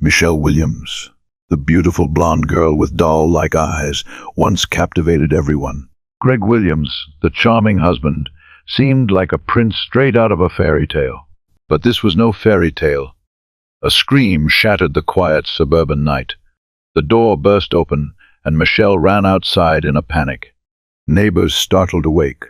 Michelle Williams, the beautiful blonde girl with doll-like eyes, once captivated everyone. Greg Williams, the charming husband, seemed like a prince straight out of a fairy tale. But this was no fairy tale. A scream shattered the quiet suburban night. The door burst open, and Michelle ran outside in a panic. Neighbors startled awake.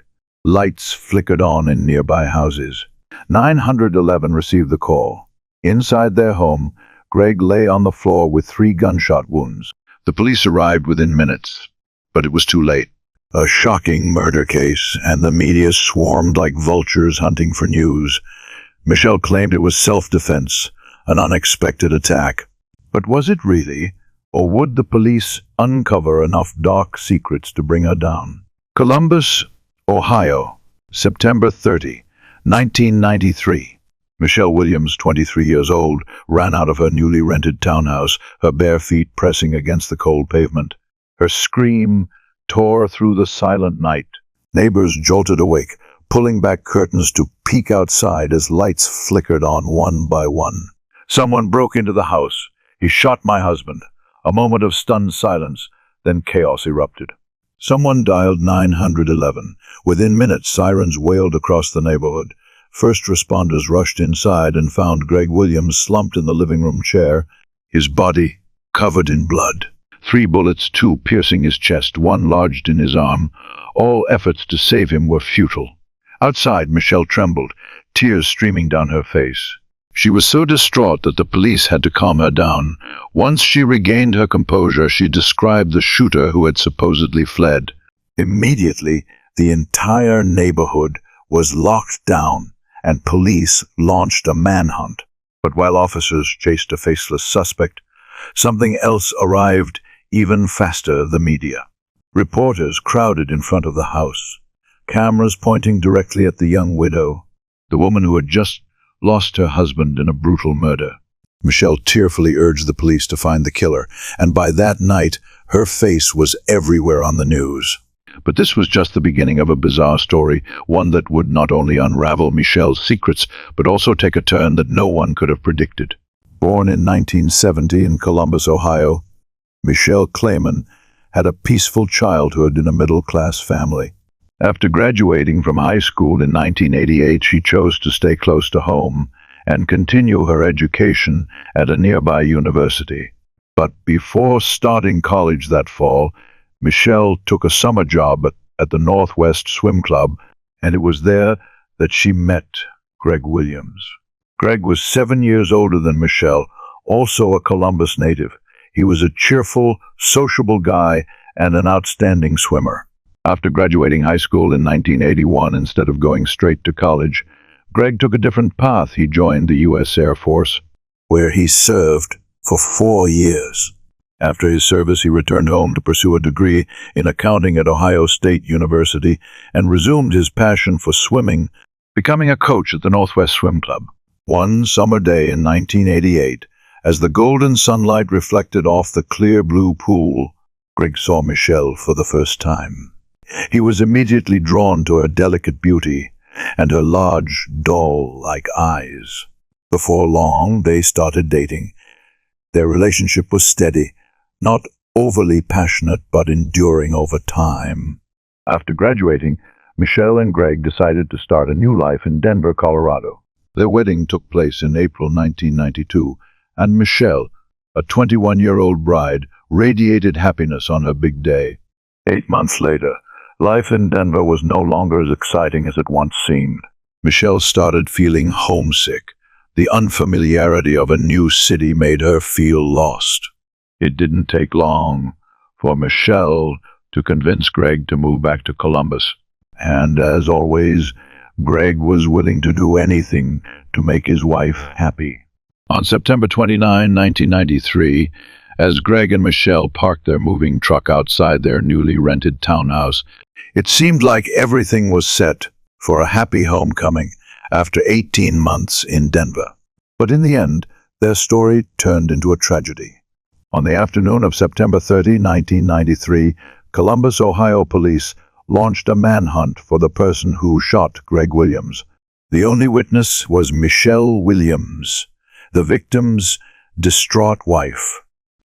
Lights flickered on in nearby houses. 911 received the call. Inside their home, Greg lay on the floor with 3 gunshot wounds. The police arrived within minutes, but it was too late. A shocking murder case, and the media swarmed like vultures hunting for news. Michelle claimed it was self-defense, an unexpected attack. But was it really, or would the police uncover enough dark secrets to bring her down? Columbus, Ohio, September 30, 1993. Michelle Williams, 23 years old, ran out of her newly rented townhouse, her bare feet pressing against the cold pavement. Her scream tore through the silent night. Neighbors jolted awake, pulling back curtains to peek outside as lights flickered on one by one. Someone broke into the house. He shot my husband. A moment of stunned silence, then chaos erupted. Someone dialed 911. Within minutes, sirens wailed across the neighborhood. First responders rushed inside and found Greg Williams slumped in the living room chair, his body covered in blood. 3 bullets, 2 piercing his chest, 1 lodged in his arm. All efforts to save him were futile. Outside, Michelle trembled, tears streaming down her face. She was so distraught that the police had to calm her down. Once she regained her composure, she described the shooter who had supposedly fled. Immediately, the entire neighborhood was locked down, and police launched a manhunt. But while officers chased a faceless suspect, something else arrived even faster: the media. Reporters crowded in front of the house, cameras pointing directly at the young widow, the woman who had just lost her husband in a brutal murder. Michelle tearfully urged the police to find the killer, and by that night, her face was everywhere on the news. But this was just the beginning of a bizarre story, one that would not only unravel Michelle's secrets, but also take a turn that no one could have predicted. Born in 1970 in Columbus, Ohio, Michelle Clayman had a peaceful childhood in a middle-class family. After graduating from high school in 1988, she chose to stay close to home and continue her education at a nearby university. But before starting college that fall, Michelle took a summer job at the Northwest Swim Club, and it was there that she met Greg Williams. Greg was 7 years older than Michelle, also a Columbus native. He was a cheerful, sociable guy and an outstanding swimmer. After graduating high school in 1981, instead of going straight to college, Greg took a different path. He joined the U.S. Air Force, where he served for 4 years. After his service, he returned home to pursue a degree in accounting at Ohio State University and resumed his passion for swimming, becoming a coach at the Northwest Swim Club. One summer day in 1988, as the golden sunlight reflected off the clear blue pool, Greg saw Michelle for the first time. He was immediately drawn to her delicate beauty and her large, doll-like eyes. Before long, they started dating. Their relationship was steady, not overly passionate, but enduring over time. After graduating, Michelle and Greg decided to start a new life in Denver, Colorado. Their wedding took place in April 1992, and Michelle, a 21-year-old bride, radiated happiness on her big day. 8 months later, life in Denver was no longer as exciting as it once seemed. Michelle started feeling homesick. The unfamiliarity of a new city made her feel lost. It didn't take long for Michelle to convince Greg to move back to Columbus. And as always, Greg was willing to do anything to make his wife happy. On September 29, 1993, as Greg and Michelle parked their moving truck outside their newly rented townhouse, it seemed like everything was set for a happy homecoming after 18 months in Denver. But in the end, their story turned into a tragedy. On the afternoon of September 30, 1993, Columbus, Ohio police launched a manhunt for the person who shot Greg Williams. The only witness was Michelle Williams. The victim's distraught wife.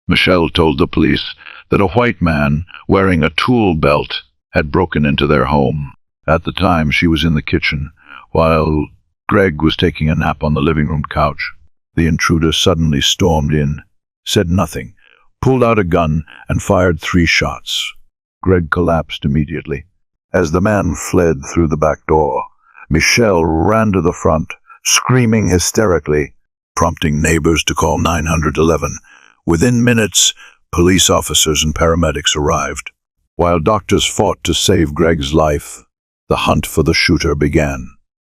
Michelle told the police that a white man wearing a tool belt had broken into their home. At the time, she was in the kitchen, while Greg was taking a nap on the living room couch. The intruder suddenly stormed in, said nothing, pulled out a gun, and fired 3 shots. Greg collapsed immediately. As the man fled through the back door, Michelle ran to the front, screaming hysterically, prompting neighbors to call 911. Within minutes, police officers and paramedics arrived. While doctors fought to save Greg's life, the hunt for the shooter began.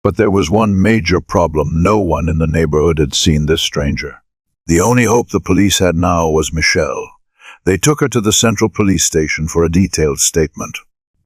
But there was one major problem. No one in the neighborhood had seen this stranger. The only hope the police had now was Michelle. They took her to the central police station for a detailed statement.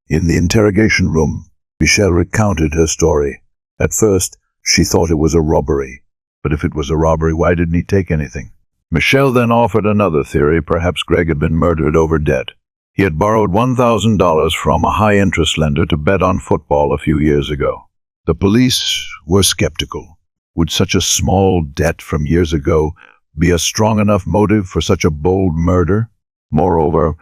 In the interrogation room, Michelle recounted her story. At first, she thought it was a robbery. But if it was a robbery, why didn't he take anything? Michelle then offered another theory. Perhaps Greg had been murdered over debt. He had borrowed $1,000 from a high-interest lender to bet on football a few years ago. The police were skeptical. Would such a small debt from years ago be a strong enough motive for such a bold murder? Moreover,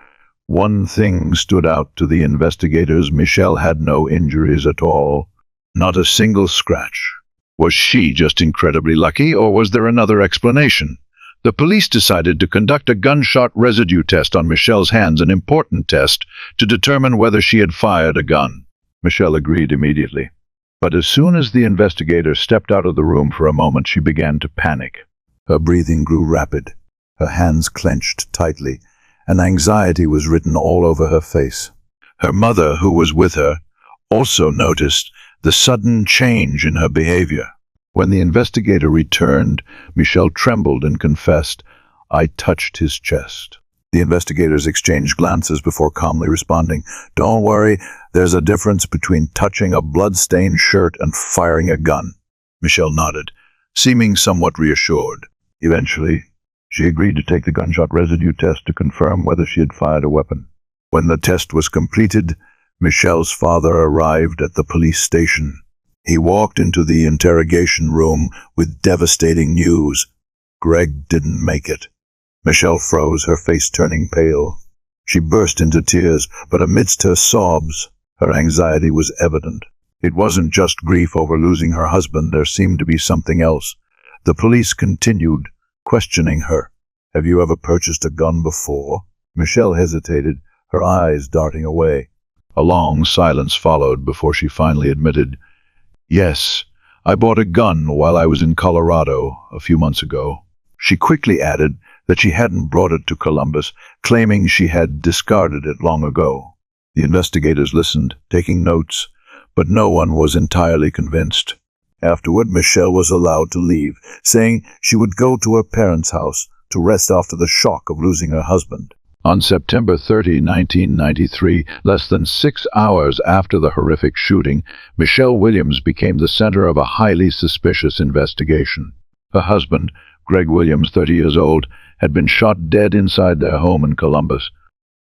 one thing stood out to the investigators. Michelle had no injuries at all, not a single scratch. Was she just incredibly lucky, or was there another explanation? The police decided to conduct a gunshot residue test on Michelle's hands, an important test to determine whether she had fired a gun. Michelle agreed immediately. But as soon as the investigator stepped out of the room for a moment, she began to panic. Her breathing grew rapid, her hands clenched tightly, and anxiety was written all over her face. Her mother, who was with her, also noticed the sudden change in her behavior. When the investigator returned, Michelle trembled and confessed, "I touched his chest." The investigators exchanged glances before calmly responding, "Don't worry, there's a difference between touching a blood-stained shirt and firing a gun." Michelle nodded, seeming somewhat reassured. Eventually, she agreed to take the gunshot residue test to confirm whether she had fired a weapon. When the test was completed, Michelle's father arrived at the police station. He walked into the interrogation room with devastating news. Greg didn't make it. Michelle froze, her face turning pale. She burst into tears, but amidst her sobs, her anxiety was evident. It wasn't just grief over losing her husband. There seemed to be something else. The police continued, questioning her. "Have you ever purchased a gun before?" Michelle hesitated, her eyes darting away. A long silence followed before she finally admitted, "Yes, I bought a gun while I was in Colorado a few months ago." She quickly added that she hadn't brought it to Columbus, claiming she had discarded it long ago. The investigators listened, taking notes, but no one was entirely convinced. Afterward, Michelle was allowed to leave, saying she would go to her parents' house to rest after the shock of losing her husband. On September 30, 1993, less than 6 hours after the horrific shooting, Michelle Williams became the center of a highly suspicious investigation. Her husband, Greg Williams, 30 years old, had been shot dead inside their home in Columbus.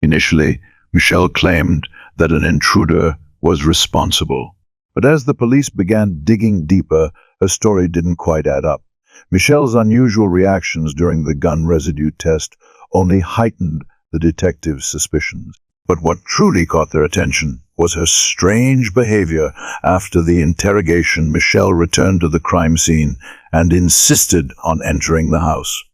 Initially, Michelle claimed that an intruder was responsible. But as the police began digging deeper, her story didn't quite add up. Michelle's unusual reactions during the gun residue test only heightened the detectives' suspicions. But what truly caught their attention was her strange behavior. After the interrogation, Michelle returned to the crime scene and insisted on entering the house.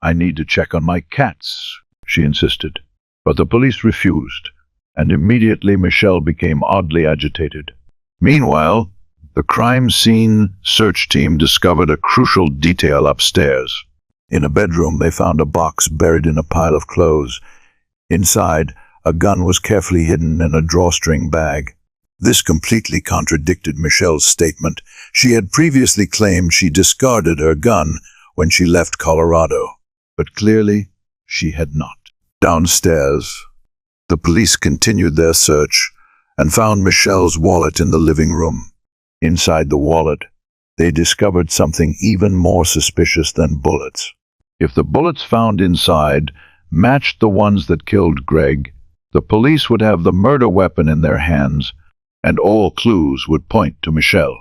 "I need to check on my cats," she insisted. But the police refused, and immediately Michelle became oddly agitated. Meanwhile, the crime scene search team discovered a crucial detail upstairs. In a bedroom, they found a box buried in a pile of clothes. Inside, a gun was carefully hidden in a drawstring bag. This completely contradicted Michelle's statement. She had previously claimed she discarded her gun when she left Colorado, but clearly she had not. Downstairs, the police continued their search and found Michelle's wallet in the living room. Inside the wallet, they discovered something even more suspicious than bullets. If the bullets found inside matched the ones that killed Greg, the police would have the murder weapon in their hands, and all clues would point to Michelle.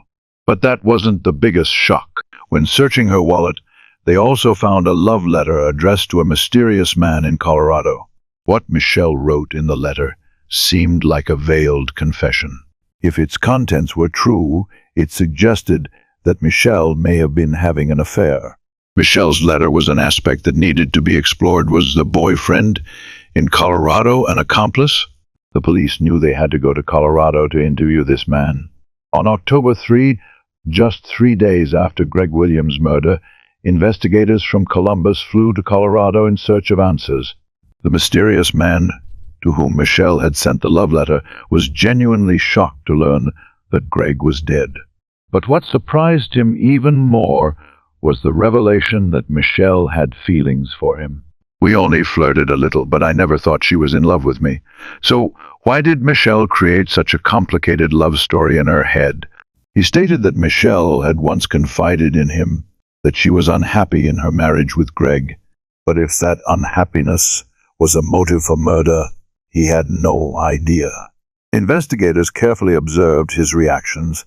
But that wasn't the biggest shock. When searching her wallet, They also found a love letter addressed to a mysterious man in Colorado. What Michelle wrote in the letter seemed like a veiled confession. If its contents were true, it suggested that Michelle may have been having an affair. Michelle's letter was an aspect that needed to be explored. Was the boyfriend in Colorado an accomplice? The police knew they had to go to Colorado to interview this man. On October 3, just 3 days after Greg Williams' murder, investigators from Columbus flew to Colorado in search of answers. The mysterious man to whom Michelle had sent the love letter was genuinely shocked to learn that Greg was dead. But what surprised him even more was the revelation that Michelle had feelings for him. "We only flirted a little, but I never thought she was in love with me. So why did Michelle create such a complicated love story in her head?" He stated that Michelle had once confided in him that she was unhappy in her marriage with Greg. But if that unhappiness was a motive for murder, he had no idea. Investigators carefully observed his reactions.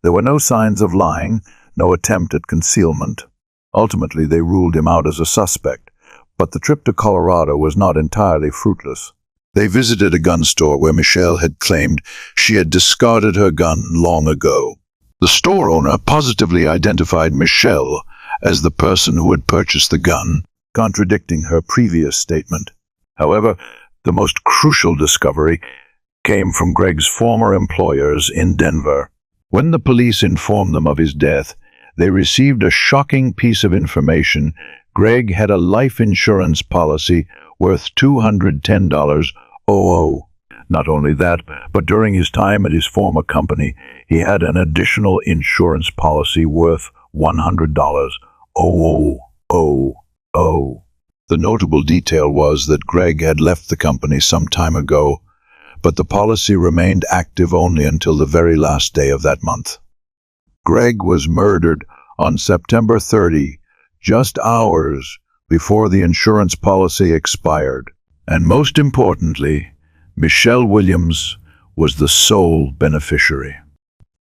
There were no signs of lying, no attempt at concealment. Ultimately, they ruled him out as a suspect, but the trip to Colorado was not entirely fruitless. They visited a gun store where Michelle had claimed she had discarded her gun long ago. The store owner positively identified Michelle as the person who had purchased the gun, contradicting her previous statement. However, the most crucial discovery came from Greg's former employers in Denver. When the police informed them of his death, they received a shocking piece of information. Greg had a life insurance policy worth $210. Not only that, but during his time at his former company, he had an additional insurance policy worth $100. The notable detail was that Greg had left the company some time ago, but the policy remained active only until the very last day of that month. Greg was murdered on September 30, just hours before the insurance policy expired. And most importantly, Michelle Williams was the sole beneficiary.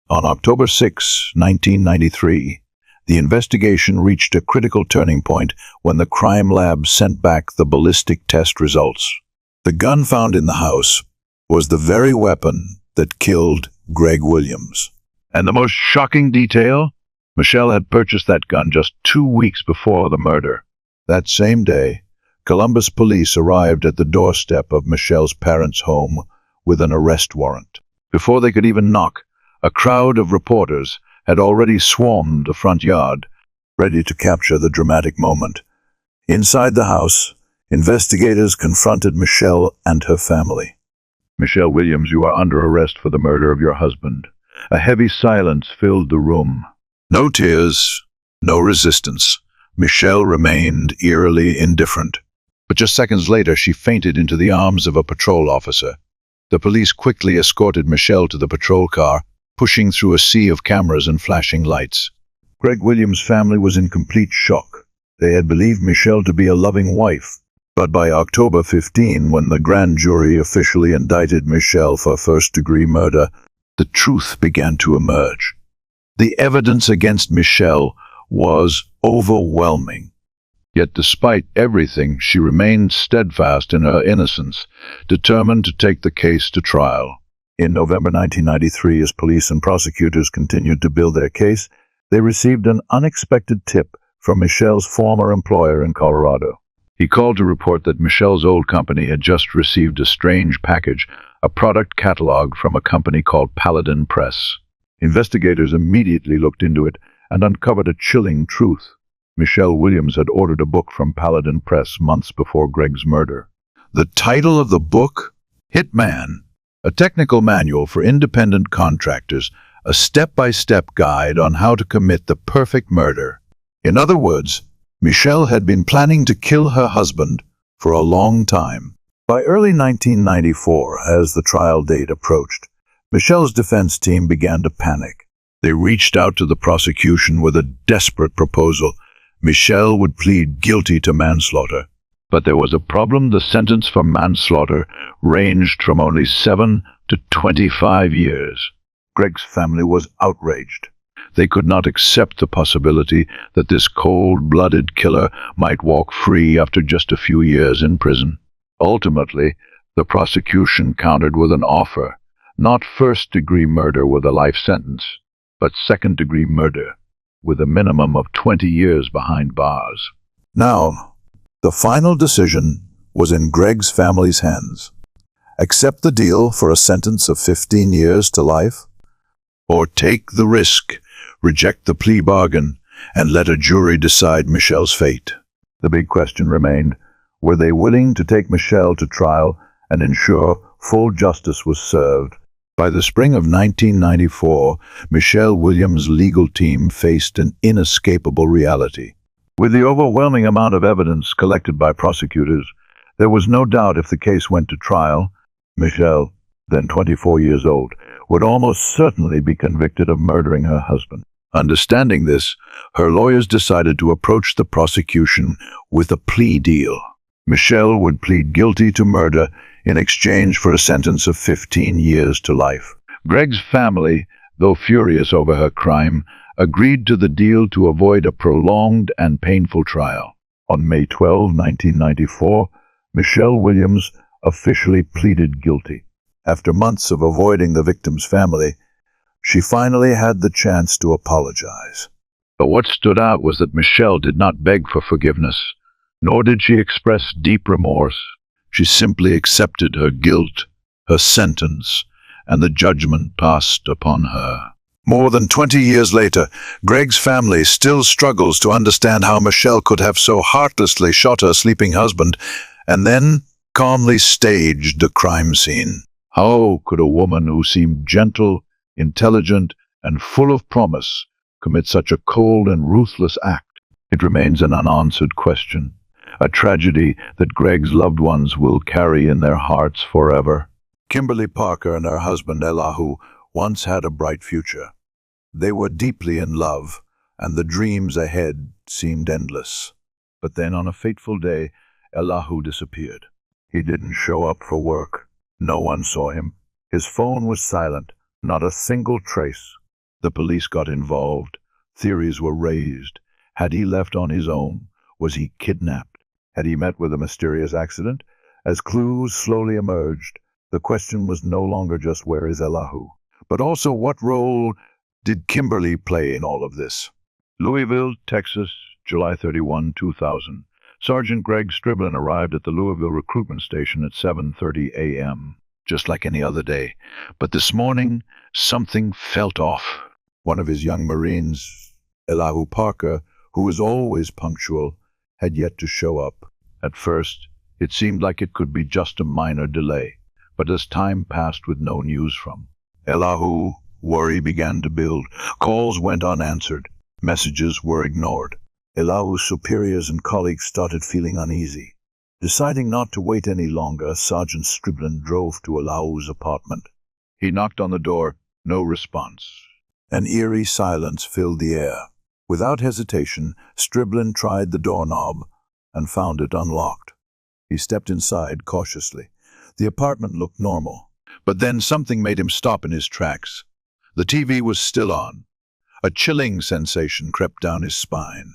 On October 6, 1993, the investigation reached a critical turning point when the crime lab sent back the ballistic test results. The gun found in the house was the very weapon that killed Greg Williams. And the most shocking detail? Michelle had purchased that gun just 2 weeks before the murder. That same day, Columbus police arrived at the doorstep of Michelle's parents' home with an arrest warrant. Before they could even knock, a crowd of reporters had already swarmed the front yard, ready to capture the dramatic moment. Inside the house, investigators confronted Michelle and her family. "Michelle Williams, you are under arrest for the murder of your husband." A heavy silence filled the room. No tears, no resistance. Michelle remained eerily indifferent. But just seconds later, she fainted into the arms of a patrol officer. The police quickly escorted Michelle to the patrol car, pushing through a sea of cameras and flashing lights. Greg Williams' family was in complete shock. They had believed Michelle to be a loving wife. But by October 15, when the grand jury officially indicted Michelle for first-degree murder, the truth began to emerge. The evidence against Michelle was overwhelming. Yet despite everything, she remained steadfast in her innocence, determined to take the case to trial. In November 1993, as police and prosecutors continued to build their case, they received an unexpected tip from Michelle's former employer in Colorado. He called to report that Michelle's old company had just received a strange package, a product catalog from a company called Paladin Press. Investigators immediately looked into it and uncovered a chilling truth. Michelle Williams had ordered a book from Paladin Press months before Greg's murder. The title of the book? Hitman, a technical manual for independent contractors, a step-by-step guide on how to commit the perfect murder. In other words, Michelle had been planning to kill her husband for a long time. By early 1994, as the trial date approached, Michelle's defense team began to panic. They reached out to the prosecution with a desperate proposal. Michelle would plead guilty to manslaughter. But there was a problem. The sentence for manslaughter ranged from only 7 to 25 years. Greg's family was outraged. They could not accept the possibility that this cold-blooded killer might walk free after just a few years in prison. Ultimately, the prosecution countered with an offer, not first-degree murder with a life sentence, but second-degree murder with a minimum of 20 years behind bars. Now, the final decision was in Greg's family's hands. Accept the deal for a sentence of 15 years to life, or take the risk, reject the plea bargain, and let a jury decide Michelle's fate. The big question remained, were they willing to take Michelle to trial and ensure full justice was served? By the spring of 1994, Michelle Williams' legal team faced an inescapable reality. With the overwhelming amount of evidence collected by prosecutors, there was no doubt if the case went to trial, Michelle, then 24 years old, would almost certainly be convicted of murdering her husband. Understanding this, her lawyers decided to approach the prosecution with a plea deal. Michelle would plead guilty to murder in exchange for a sentence of 15 years to life. Greg's family, though furious over her crime, agreed to the deal to avoid a prolonged and painful trial. On May 12, 1994, Michelle Williams officially pleaded guilty. After months of avoiding the victim's family, she finally had the chance to apologize. But what stood out was that Michelle did not beg for forgiveness, nor did she express deep remorse. She simply accepted her guilt, her sentence, and the judgment passed upon her. More than 20 years later, Greg's family still struggles to understand how Michelle could have so heartlessly shot her sleeping husband and then calmly staged a crime scene. How could a woman who seemed gentle, intelligent, and full of promise commit such a cold and ruthless act? It remains an unanswered question, a tragedy that Greg's loved ones will carry in their hearts forever. Kimberly Parker and her husband Elihu once had a bright future. They were deeply in love, and the dreams ahead seemed endless. But then on a fateful day, Elihu disappeared. He didn't show up for work. No one saw him. His phone was silent, not a single trace. The police got involved. Theories were raised. Had he left on his own? Was he kidnapped? Had he met with a mysterious accident? As clues slowly emerged, the question was no longer just where is Elihu, but also what role did Kimberly play in all of this? Louisville, Texas, July 31, 2000. Sergeant Greg Striblin arrived at the Louisville recruitment station at 7:30 a.m., just like any other day. But this morning, something felt off. One of his young Marines, Elihu Parker, who was always punctual, had yet to show up. At first, it seemed like it could be just a minor delay, but as time passed with no news from Elihu, worry began to build. Calls went unanswered. Messages were ignored. Elihu's superiors and colleagues started feeling uneasy. Deciding not to wait any longer, Sergeant Striblin drove to Elihu's apartment. He knocked on the door. No response. An eerie silence filled the air. Without hesitation, Striblin tried the doorknob and found it unlocked. He stepped inside cautiously. The apartment looked normal, but then something made him stop in his tracks. The TV was still on. A chilling sensation crept down his spine.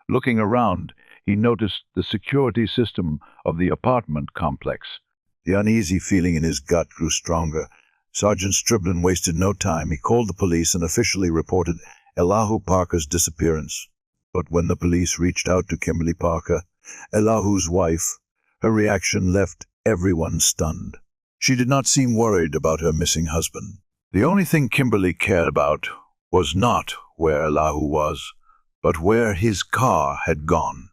Looking around, he noticed the security system of the apartment complex. The uneasy feeling in his gut grew stronger. Sergeant Striblin wasted no time. He called the police and officially reported Elihu Parker's disappearance. But when the police reached out to Kimberly Parker, Elihu's wife, her reaction left everyone stunned. She did not seem worried about her missing husband. The only thing Kimberly cared about was not where Elihu was, but where his car had gone.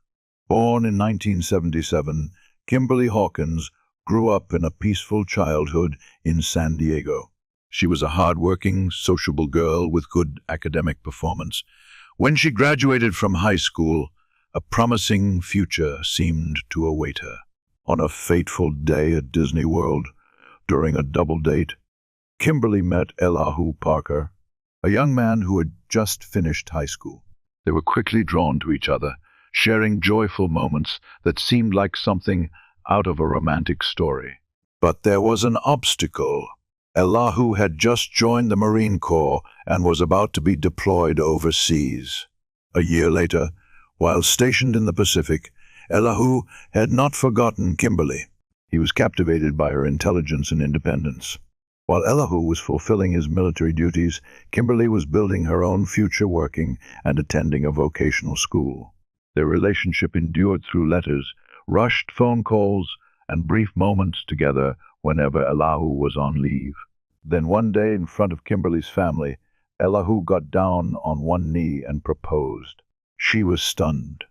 Born in 1977, Kimberly Hawkins grew up in a peaceful childhood in San Diego. She was a hard-working, sociable girl with good academic performance. When she graduated from high school, a promising future seemed to await her. On a fateful day at Disney World, during a double date, Kimberly met Elihu Parker, a young man who had just finished high school. They were quickly drawn to each other, sharing joyful moments that seemed like something out of a romantic story. But there was an obstacle. Elihu had just joined the Marine Corps and was about to be deployed overseas. A year later, while stationed in the Pacific, Elihu had not forgotten Kimberly. He was captivated by her intelligence and independence. While Elihu was fulfilling his military duties, Kimberly was building her own future, working and attending a vocational school. Their relationship endured through letters, rushed phone calls, and brief moments together whenever Elihu was on leave. Then one day, in front of Kimberly's family, Elihu got down on one knee and proposed. She was stunned.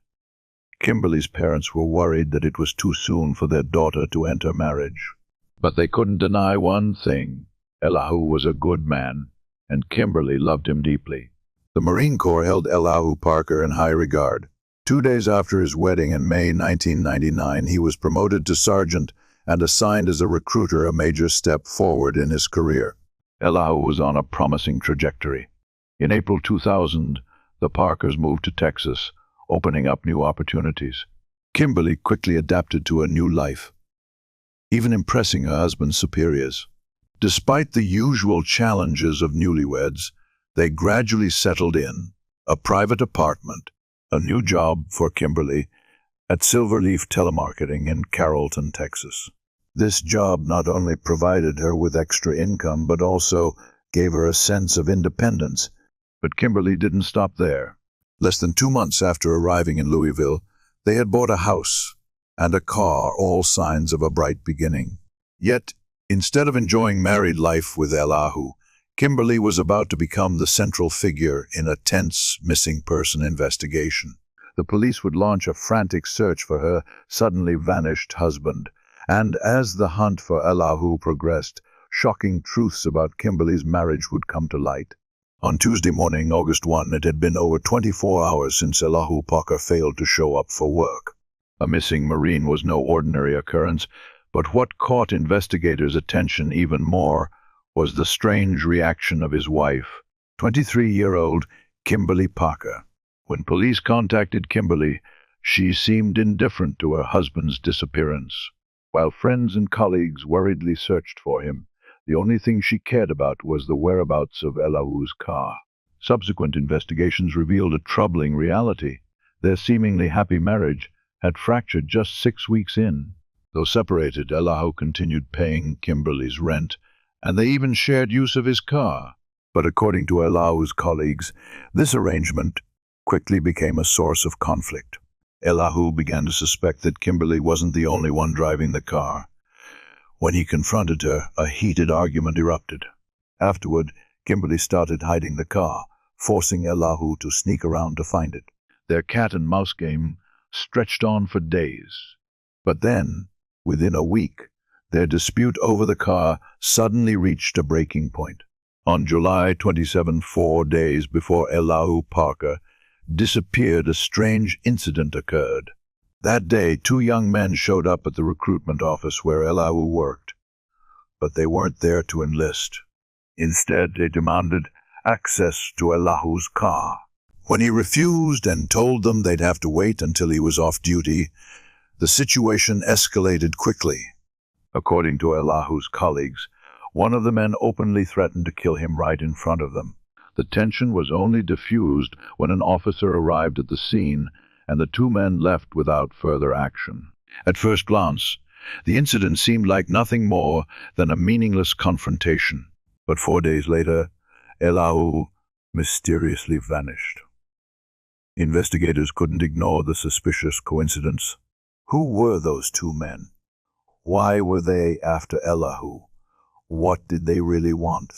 Kimberly's parents were worried that it was too soon for their daughter to enter marriage. But they couldn't deny one thing. Elihu was a good man, and Kimberly loved him deeply. The Marine Corps held Elihu Parker in high regard. 2 days after his wedding in May 1999, he was promoted to sergeant and assigned as a recruiter, a major step forward in his career. Elihu was on a promising trajectory. In April 2000, the Parkers moved to Texas, opening up new opportunities. Kimberly quickly adapted to a new life, even impressing her husband's superiors. Despite the usual challenges of newlyweds, they gradually settled in a private apartment, a new job for Kimberly at Silverleaf Telemarketing in Carrollton, Texas. This job not only provided her with extra income, but also gave her a sense of independence. But Kimberly didn't stop there. Less than 2 months after arriving in Louisville, they had bought a house and a car, all signs of a bright beginning. Yet, instead of enjoying married life with Elihu, Kimberly was about to become the central figure in a tense missing person investigation. The police would launch a frantic search for her suddenly vanished husband, and as the hunt for Elihu progressed, shocking truths about Kimberly's marriage would come to light. On Tuesday morning, August 1, it had been over 24 hours since Elihu Parker failed to show up for work. A missing Marine was no ordinary occurrence, but what caught investigators' attention even more was the strange reaction of his wife, 23-year-old Kimberly Parker. When police contacted Kimberly, she seemed indifferent to her husband's disappearance. While friends and colleagues worriedly searched for him, the only thing she cared about was the whereabouts of Elihu's car. Subsequent investigations revealed a troubling reality. Their seemingly happy marriage had fractured just 6 weeks in. Though separated, Elihu continued paying Kimberly's rent, and they even shared use of his car. But according to Elihu's colleagues, this arrangement quickly became a source of conflict. Elihu began to suspect that Kimberly wasn't the only one driving the car. When he confronted her, a heated argument erupted. Afterward, Kimberly started hiding the car, forcing Elihu to sneak around to find it. Their cat-and-mouse game stretched on for days. But then, within a week, their dispute over the car suddenly reached a breaking point. On July 27, 4 days before Elihu Parker disappeared, a strange incident occurred. That day, 2 young men showed up at the recruitment office where Elihu worked. But they weren't there to enlist. Instead, they demanded access to Elihu's car. When he refused and told them they'd have to wait until he was off duty, the situation escalated quickly. According to Elihu's colleagues, one of the men openly threatened to kill him right in front of them. The tension was only diffused when an officer arrived at the scene, and the 2 men left without further action. At first glance, the incident seemed like nothing more than a meaningless confrontation. But 4 days later, Elihu mysteriously vanished. Investigators couldn't ignore the suspicious coincidence. Who were those 2 men? Why were they after Elihu? What did they really want?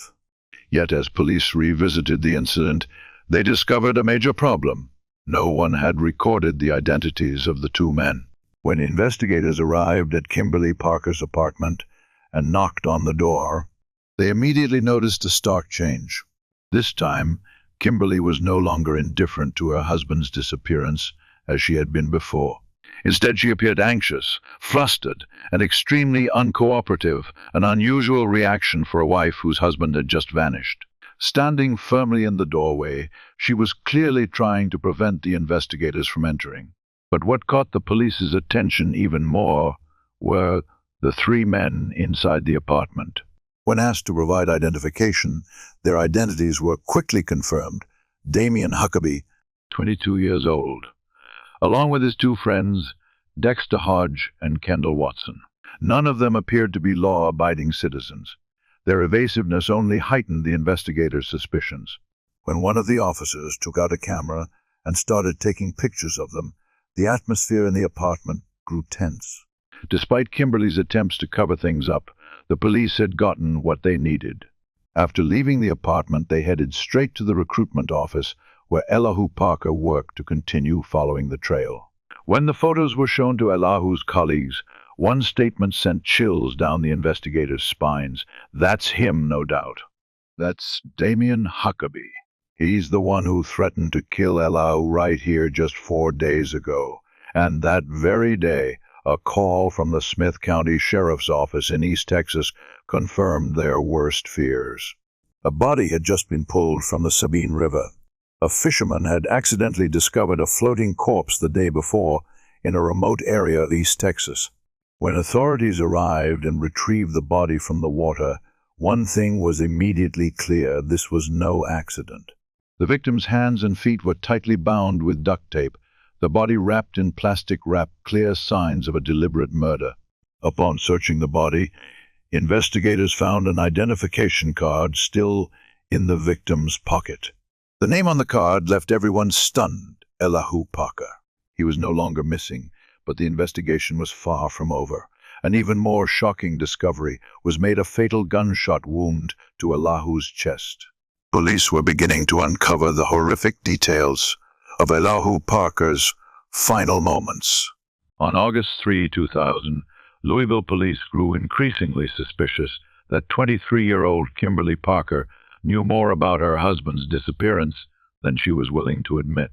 Yet as police revisited the incident, they discovered a major problem. No one had recorded the identities of the 2 men. When investigators arrived at Kimberly Parker's apartment and knocked on the door, they immediately noticed a stark change. This time, Kimberly was no longer indifferent to her husband's disappearance as she had been before. Instead, she appeared anxious, flustered, and extremely uncooperative, an unusual reaction for a wife whose husband had just vanished. Standing firmly in the doorway, she was clearly trying to prevent the investigators from entering. But what caught the police's attention even more were the 3 men inside the apartment. When asked to provide identification, their identities were quickly confirmed. Damien Huckabee, 22 years old, along with his two friends, Dexter Hodge and Kendall Watson. None of them appeared to be law-abiding citizens. Their evasiveness only heightened the investigators' suspicions. When one of the officers took out a camera and started taking pictures of them, the atmosphere in the apartment grew tense. Despite Kimberly's attempts to cover things up, the police had gotten what they needed. After leaving the apartment, they headed straight to the recruitment office, where Elihu Parker worked to continue following the trail. When the photos were shown to Elihu's colleagues, one statement sent chills down the investigators' spines. "That's him, no doubt. That's Damien Huckabee. He's the one who threatened to kill Elihu right here just 4 days ago. And that very day, a call from the Smith County Sheriff's Office in East Texas confirmed their worst fears. A body had just been pulled from the Sabine River. A fisherman had accidentally discovered a floating corpse the day before in a remote area of East Texas. When authorities arrived and retrieved the body from the water, one thing was immediately clear: this was no accident. The victim's hands and feet were tightly bound with duct tape, the body wrapped in plastic wrap, clear signs of a deliberate murder. Upon searching the body, investigators found an identification card still in the victim's pocket. The name on the card left everyone stunned: Elihu Parker. He was no longer missing, but the investigation was far from over. An even more shocking discovery was made: a fatal gunshot wound to Elihu's chest. Police were beginning to uncover the horrific details of Elihu Parker's final moments. On August 3, 2000, Louisville police grew increasingly suspicious that 23-year-old Kimberly Parker knew more about her husband's disappearance than she was willing to admit.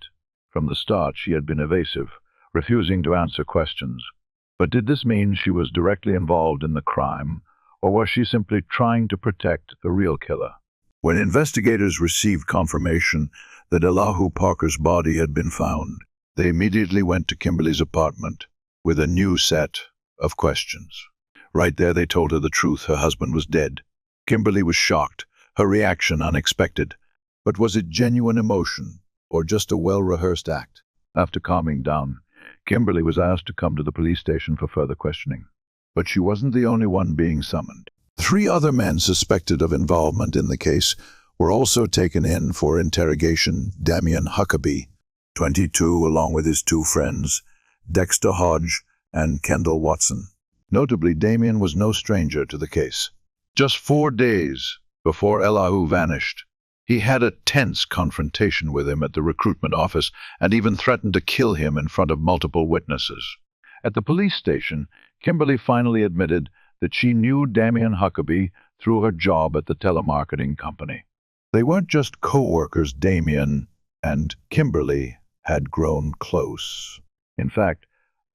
From the start, she had been evasive, refusing to answer questions. But did this mean she was directly involved in the crime, or was she simply trying to protect the real killer? When investigators received confirmation that Elihu Parker's body had been found, they immediately went to Kimberly's apartment with a new set of questions. Right there, they told her the truth: her husband was dead. Kimberly was shocked, her reaction unexpected. But was it genuine emotion, or just a well-rehearsed act? After calming down, Kimberly was asked to come to the police station for further questioning. But she wasn't the only one being summoned. 3 other men suspected of involvement in the case were also taken in for interrogation: Damien Huckabee, 22, along with his 2 friends, Dexter Hodge and Kendall Watson. Notably, Damien was no stranger to the case. Just 4 days before Elihu vanished, he had a tense confrontation with him at the recruitment office and even threatened to kill him in front of multiple witnesses. At the police station, Kimberly finally admitted that she knew Damien Huckabee through her job at the telemarketing company. They weren't just co-workers. Damien and Kimberly had grown close. In fact,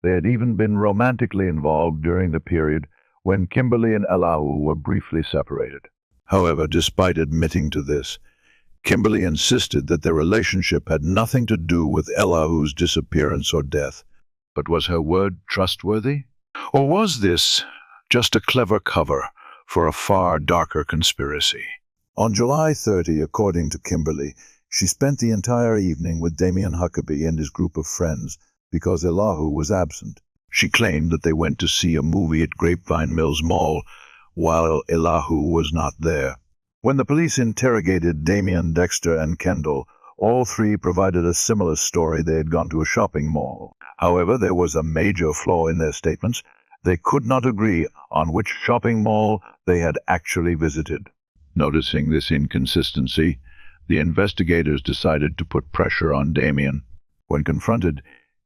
they had even been romantically involved during the period when Kimberly and Elihu were briefly separated. However, despite admitting to this, Kimberly insisted that their relationship had nothing to do with Elihu's disappearance or death. But was her word trustworthy? Or was this just a clever cover for a far darker conspiracy? On July 30, according to Kimberly, she spent the entire evening with Damien Huckabee and his group of friends because Elihu was absent. She claimed that they went to see a movie at Grapevine Mills Mall while Elihu was not there. When the police interrogated Damien, Dexter, and Kendall, all 3 provided a similar story: they had gone to a shopping mall. However, there was a major flaw in their statements. They could not agree on which shopping mall they had actually visited. Noticing this inconsistency, the investigators decided to put pressure on Damien. When confronted,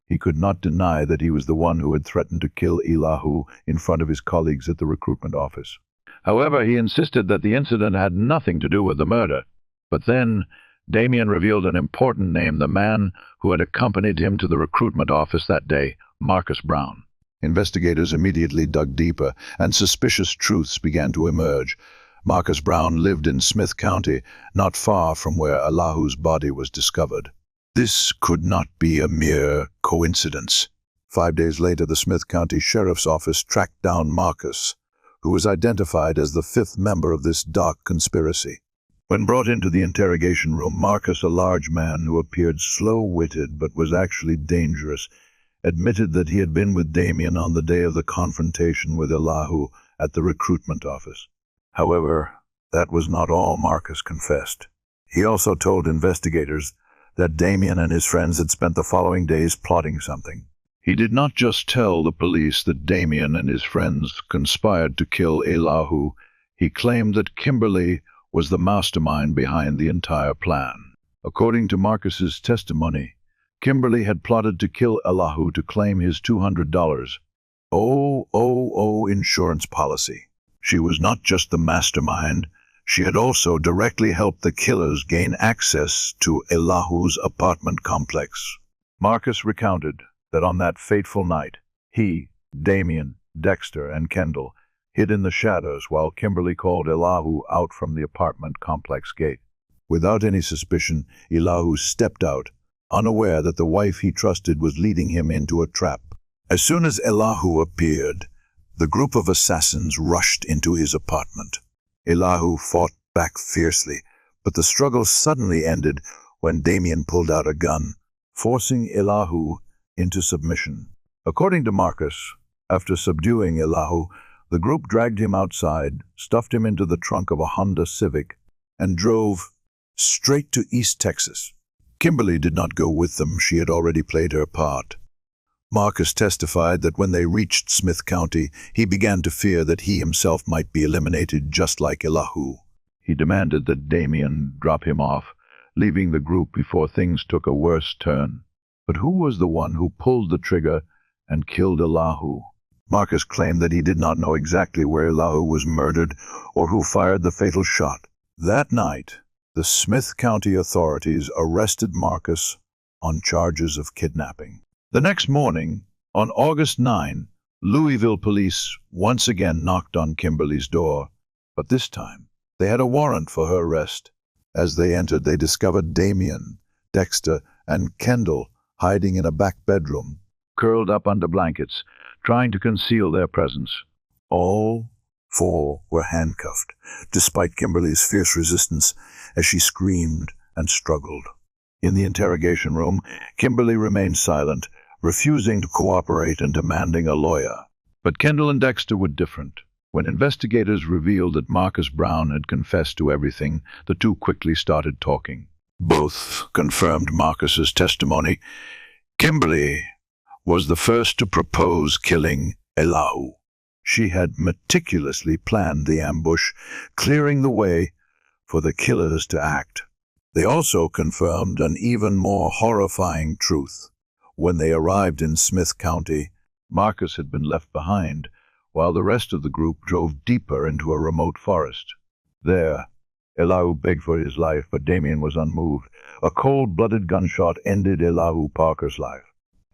he could not deny that he was the one who had threatened to kill Elihu in front of his colleagues at the recruitment office. However, he insisted that the incident had nothing to do with the murder. But then Damien revealed an important name: the man who had accompanied him to the recruitment office that day, Marcus Brown. Investigators immediately dug deeper, and suspicious truths began to emerge. Marcus Brown lived in Smith County, not far from where Elihu's body was discovered. This could not be a mere coincidence. 5 days later, the Smith County Sheriff's Office tracked down Marcus, who was identified as the fifth member of this dark conspiracy. When brought into the interrogation room, Marcus, a large man who appeared slow-witted but was actually dangerous, admitted that he had been with Damien on the day of the confrontation with Elihu at the recruitment office. However, that was not all Marcus confessed. He also told investigators that Damien and his friends had spent the following days plotting something. He did not just tell the police that Damien and his friends conspired to kill Elihu. He claimed that Kimberly was the mastermind behind the entire plan. According to Marcus's testimony, Kimberly had plotted to kill Elihu to claim his $200 insurance policy. She was not just the mastermind, she had also directly helped the killers gain access to Elihu's apartment complex. Marcus recounted that on that fateful night, he, Damien, Dexter, and Kendall hid in the shadows while Kimberly called Elihu out from the apartment complex gate. Without any suspicion, Elihu stepped out, unaware that the wife he trusted was leading him into a trap. As soon as Elihu appeared, the group of assassins rushed into his apartment. Elihu fought back fiercely, but the struggle suddenly ended when Damien pulled out a gun, forcing Elihu into submission. According to Marcus, after subduing Elihu, the group dragged him outside, stuffed him into the trunk of a Honda Civic, and drove straight to East Texas. Kimberly did not go with them. She had already played her part. Marcus testified that when they reached Smith County, he began to fear that he himself might be eliminated just like Elihu. He demanded that Damien drop him off, leaving the group before things took a worse turn. But who was the one who pulled the trigger and killed Elihu? Marcus claimed that he did not know exactly where Elihu was murdered or who fired the fatal shot. That night, the Smith County authorities arrested Marcus on charges of kidnapping. The next morning, on August 9, Louisville police once again knocked on Kimberly's door, but this time they had a warrant for her arrest. As they entered, they discovered Damien, Dexter, and Kendall hiding in a back bedroom, curled up under blankets, trying to conceal their presence. All four were handcuffed, despite Kimberly's fierce resistance as she screamed and struggled. In the interrogation room, Kimberly remained silent, refusing to cooperate and demanding a lawyer. But Kendall and Dexter were different. When investigators revealed that Marcus Brown had confessed to everything, the two quickly started talking. Both confirmed Marcus's testimony. Kimberly was the first to propose killing Elihu. She had meticulously planned the ambush, clearing the way for the killers to act. They also confirmed an even more horrifying truth. When they arrived in Smith County, Marcus had been left behind, while the rest of the group drove deeper into a remote forest. There, Elihu begged for his life, but Damien was unmoved. A cold-blooded gunshot ended Elihu Parker's life.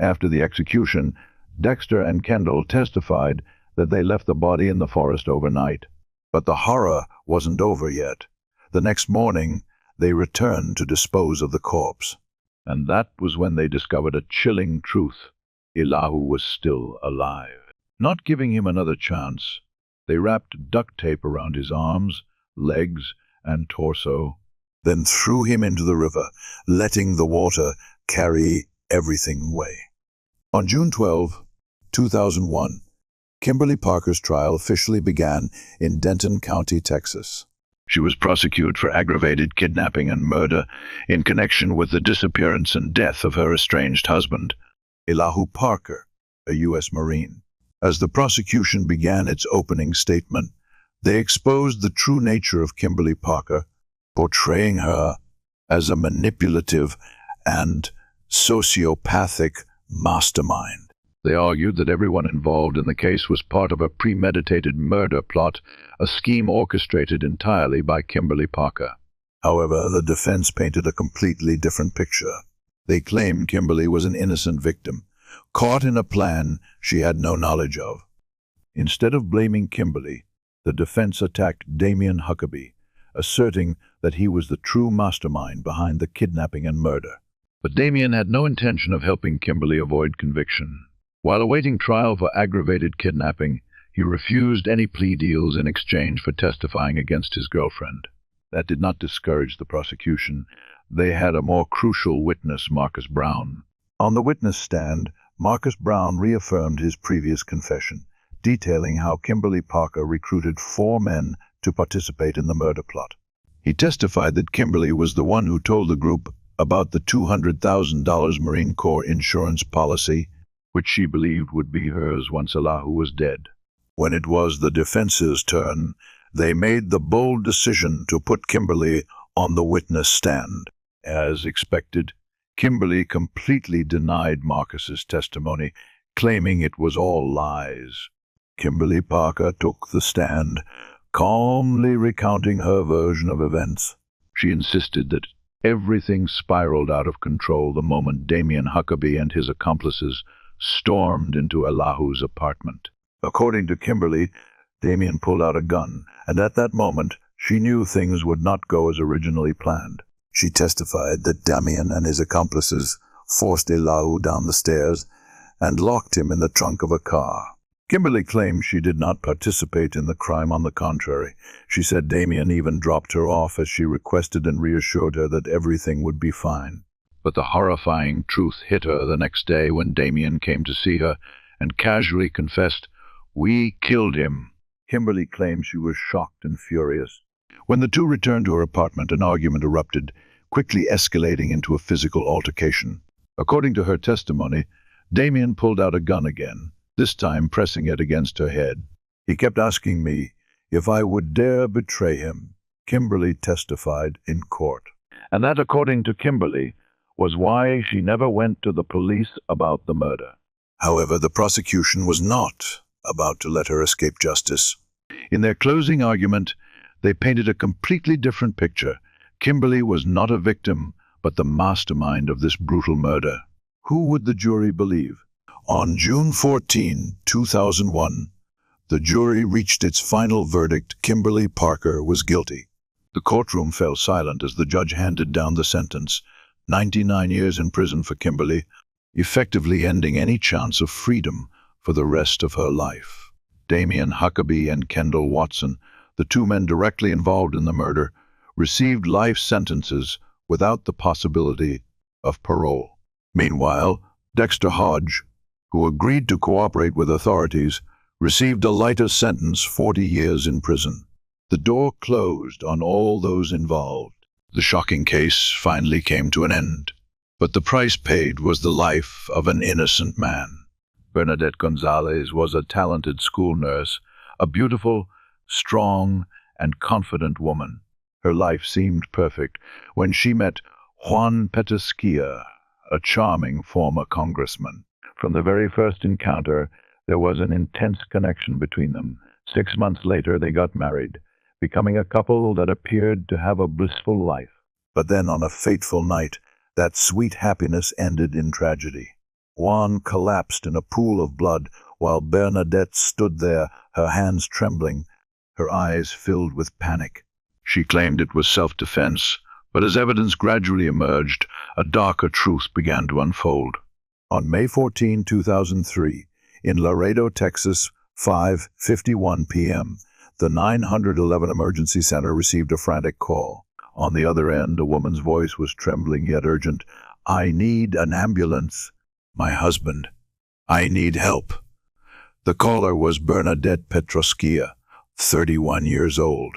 After the execution, Dexter and Kendall testified that they left the body in the forest overnight. But the horror wasn't over yet. The next morning, they returned to dispose of the corpse. And that was when they discovered a chilling truth. Elihu was still alive. Not giving him another chance, they wrapped duct tape around his arms, legs, and torso, then threw him into the river, letting the water carry everything away. On June 12, 2001, Kimberly Parker's trial officially began in Denton County, Texas. She was prosecuted for aggravated kidnapping and murder in connection with the disappearance and death of her estranged husband, Elihu Parker, a U.S. Marine. As the prosecution began its opening statement, they exposed the true nature of Kimberly Parker, portraying her as a manipulative and sociopathic mastermind. They argued that everyone involved in the case was part of a premeditated murder plot, a scheme orchestrated entirely by Kimberly Parker. However, the defense painted a completely different picture. They claimed Kimberly was an innocent victim, caught in a plan she had no knowledge of. Instead of blaming Kimberly, the defense attacked Damien Huckabee, asserting that he was the true mastermind behind the kidnapping and murder. But Damien had no intention of helping Kimberly avoid conviction. While awaiting trial for aggravated kidnapping, He refused any plea deals in exchange for testifying against his girlfriend. That did not discourage the prosecution. They had a more crucial witness, Marcus Brown. On the witness stand, Marcus Brown reaffirmed his previous confession, detailing how Kimberly Parker recruited 4 men to participate in the murder plot. He testified that Kimberly was the one who told the group about the $200,000 Marine Corps insurance policy, which she believed would be hers once Allahu was dead. When it was the defense's turn, they made the bold decision to put Kimberly on the witness stand. As expected, Kimberly completely denied Marcus's testimony, claiming it was all lies. Kimberly Parker took the stand, calmly recounting her version of events. She insisted that everything spiraled out of control the moment Damien Huckabee and his accomplices stormed into Allahu's apartment. According to Kimberly, Damien pulled out a gun, and at that moment, she knew things would not go as originally planned. She testified that Damien and his accomplices forced Allahu down the stairs and locked him in the trunk of a car. Kimberly claimed she did not participate in the crime. On the contrary, she said Damien even dropped her off as she requested and reassured her that everything would be fine. But the horrifying truth hit her the next day when Damien came to see her and casually confessed, "We killed him." Kimberly claimed she was shocked and furious. When the two returned to her apartment, an argument erupted, quickly escalating into a physical altercation. According to her testimony, Damien pulled out a gun again, this time pressing it against her head. "He kept asking me if I would dare betray him," Kimberly testified in court. And that, according to Kimberly, was why she never went to the police about the murder. However, the prosecution was not about to let her escape justice. In their closing argument, they painted a completely different picture. Kimberly was not a victim, but the mastermind of this brutal murder. Who would the jury believe? On June 14, 2001, the jury reached its final verdict. Kimberly Parker was guilty. The courtroom fell silent as the judge handed down the sentence, 99 years in prison for Kimberly, effectively ending any chance of freedom for the rest of her life. Damien Huckabee and Kendall Watson, the 2 men directly involved in the murder, received life sentences without the possibility of parole. Meanwhile, Dexter Hodge, who agreed to cooperate with authorities, received a lighter sentence, 40 years in prison. The door closed on all those involved. The shocking case finally came to an end. But the price paid was the life of an innocent man. Bernadette Gonzalez was a talented school nurse, a beautiful, strong, and confident woman. Her life seemed perfect when she met Juan Petasquia, a charming former congressman. From the very first encounter, there was an intense connection between them. 6 months later, they got married, becoming a couple that appeared to have a blissful life. But then, on a fateful night, that sweet happiness ended in tragedy. Juan collapsed in a pool of blood while Bernadette stood there, her hands trembling, her eyes filled with panic. She claimed it was self-defense, but as evidence gradually emerged, a darker truth began to unfold. On May 14, 2003, in Laredo, Texas, 5:51 p.m., the 911 Emergency Center received a frantic call. On the other end, a woman's voice was trembling yet urgent. "I need an ambulance. My husband. I need help." The caller was Bernadette Petrosquia, 31 years old.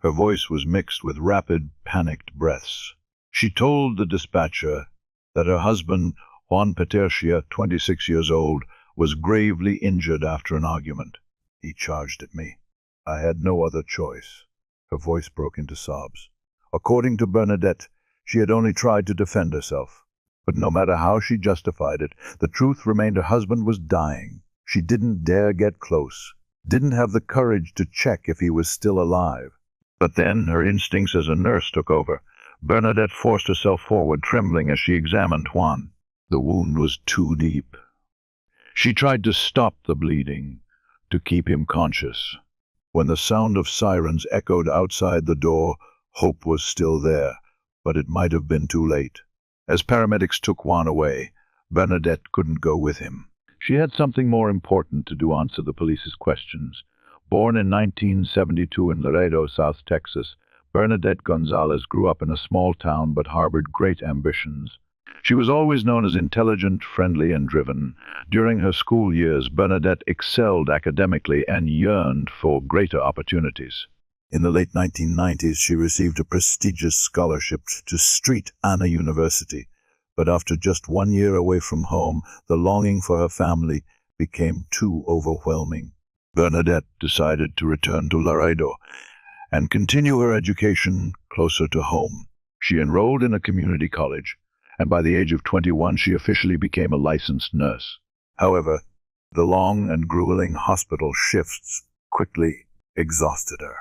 Her voice was mixed with rapid, panicked breaths. She told the dispatcher that her husband, Juan Petercia, 26 years old, was gravely injured after an argument. "He charged at me. I had no other choice." Her voice broke into sobs. According to Bernadette, she had only tried to defend herself. But no matter how she justified it, the truth remained her husband was dying. She didn't dare get close, didn't have the courage to check if he was still alive. But then her instincts as a nurse took over. Bernadette forced herself forward, trembling as she examined Juan. The wound was too deep. She tried to stop the bleeding, to keep him conscious. When the sound of sirens echoed outside the door, hope was still there, but it might have been too late. As paramedics took Juan away, Bernadette couldn't go with him. She had something more important to do: answer the police's questions. Born in 1972 in Laredo, South Texas, Bernadette Gonzalez grew up in a small town but harbored great ambitions. She was always known as intelligent, friendly, and driven. During her school years, Bernadette excelled academically and yearned for greater opportunities. In the late 1990s, she received a prestigious scholarship to St. Anna University. But after just 1 year away from home, the longing for her family became too overwhelming. Bernadette decided to return to Laredo and continue her education closer to home. She enrolled in a community college, and by the age of 21 she officially became a licensed nurse. However, the long and grueling hospital shifts quickly exhausted her.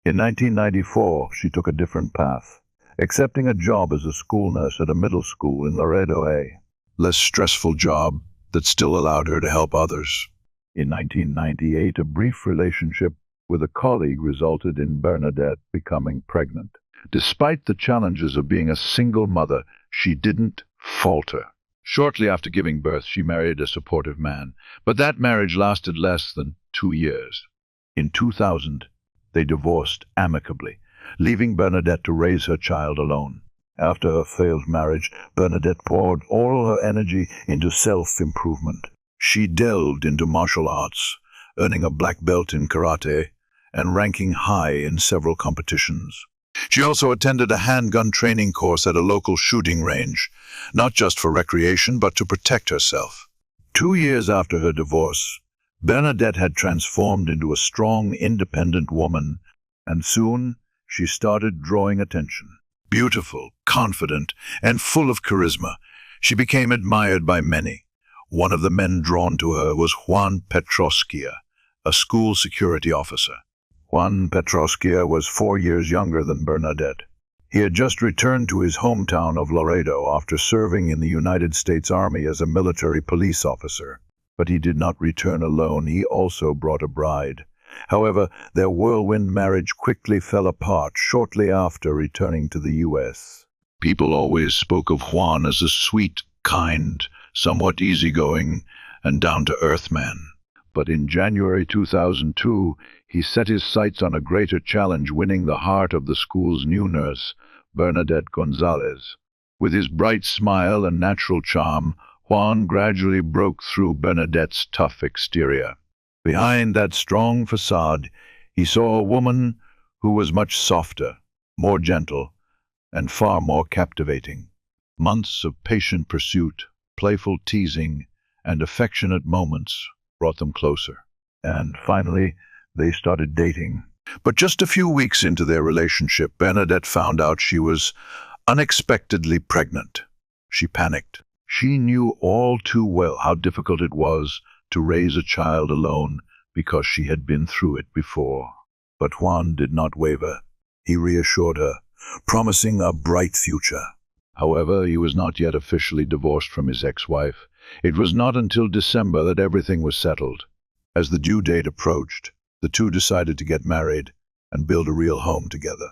In 1994, she took a different path, accepting a job as a school nurse at a middle school in Laredo, a less stressful job that still allowed her to help others. In 1998, a brief relationship with a colleague resulted in Bernadette becoming pregnant. Despite the challenges of being a single mother, she didn't falter. Shortly after giving birth, she married a supportive man, but that marriage lasted less than 2 years. In 2000, they divorced amicably, leaving Bernadette to raise her child alone. After her failed marriage, Bernadette poured all her energy into self-improvement. She delved into martial arts, earning a black belt in karate and ranking high in several competitions. She also attended a handgun training course at a local shooting range, not just for recreation, but to protect herself. 2 years after her divorce, Bernadette had transformed into a strong, independent woman, and soon she started drawing attention. Beautiful, confident, and full of charisma, she became admired by many. One of the men drawn to her was Juan Petroskia, a school security officer. Juan Petroskia was 4 years younger than Bernadette. He had just returned to his hometown of Laredo after serving in the United States Army as a military police officer. But he did not return alone. He also brought a bride. However, their whirlwind marriage quickly fell apart shortly after returning to the U.S. People always spoke of Juan as a sweet, kind, somewhat easygoing, and down-to-earth man. But in January 2002, he set his sights on a greater challenge, winning the heart of the school's new nurse, Bernadette Gonzalez. With his bright smile and natural charm, Juan gradually broke through Bernadette's tough exterior. Behind that strong facade, he saw a woman who was much softer, more gentle, and far more captivating. Months of patient pursuit, playful teasing, and affectionate moments brought them closer. And finally, they started dating. But just a few weeks into their relationship, Bernadette found out she was unexpectedly pregnant. She panicked. She knew all too well how difficult it was to raise a child alone because she had been through it before. But Juan did not waver. He reassured her, promising a bright future. However, he was not yet officially divorced from his ex-wife. It was not until December that everything was settled. As the due date approached, the two decided to get married and build a real home together.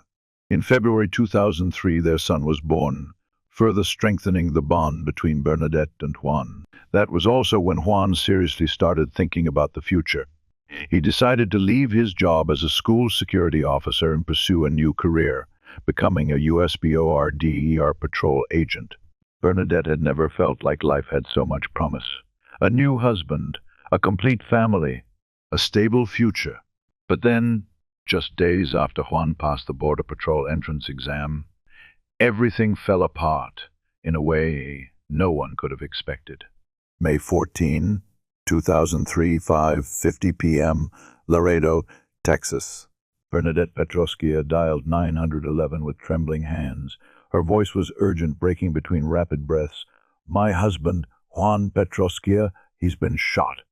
In February 2003, their son was born, further strengthening the bond between Bernadette and Juan. That was also when Juan seriously started thinking about the future. He decided to leave his job as a school security officer and pursue a new career, becoming a USBORDER patrol agent. Bernadette had never felt like life had so much promise. A new husband, a complete family, a stable future. But then, just days after Juan passed the Border Patrol entrance exam, everything fell apart in a way no one could have expected. May 14, 2003, 5:50 p.m., Laredo, Texas. Bernadette Petroskia dialed 911 with trembling hands. Her voice was urgent, breaking between rapid breaths. "My husband, Juan Petroskia, he's been shot.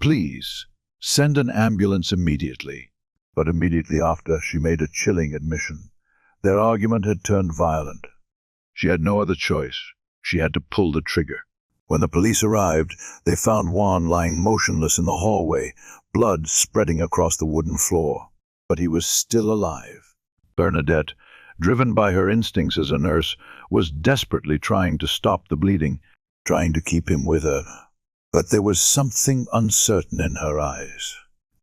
Please, send an ambulance immediately." But immediately after, she made a chilling admission. Their argument had turned violent. She had no other choice. She had to pull the trigger. When the police arrived, they found Juan lying motionless in the hallway, blood spreading across the wooden floor. But he was still alive. Bernadette, driven by her instincts as a nurse, was desperately trying to stop the bleeding, trying to keep him with her. But there was something uncertain in her eyes.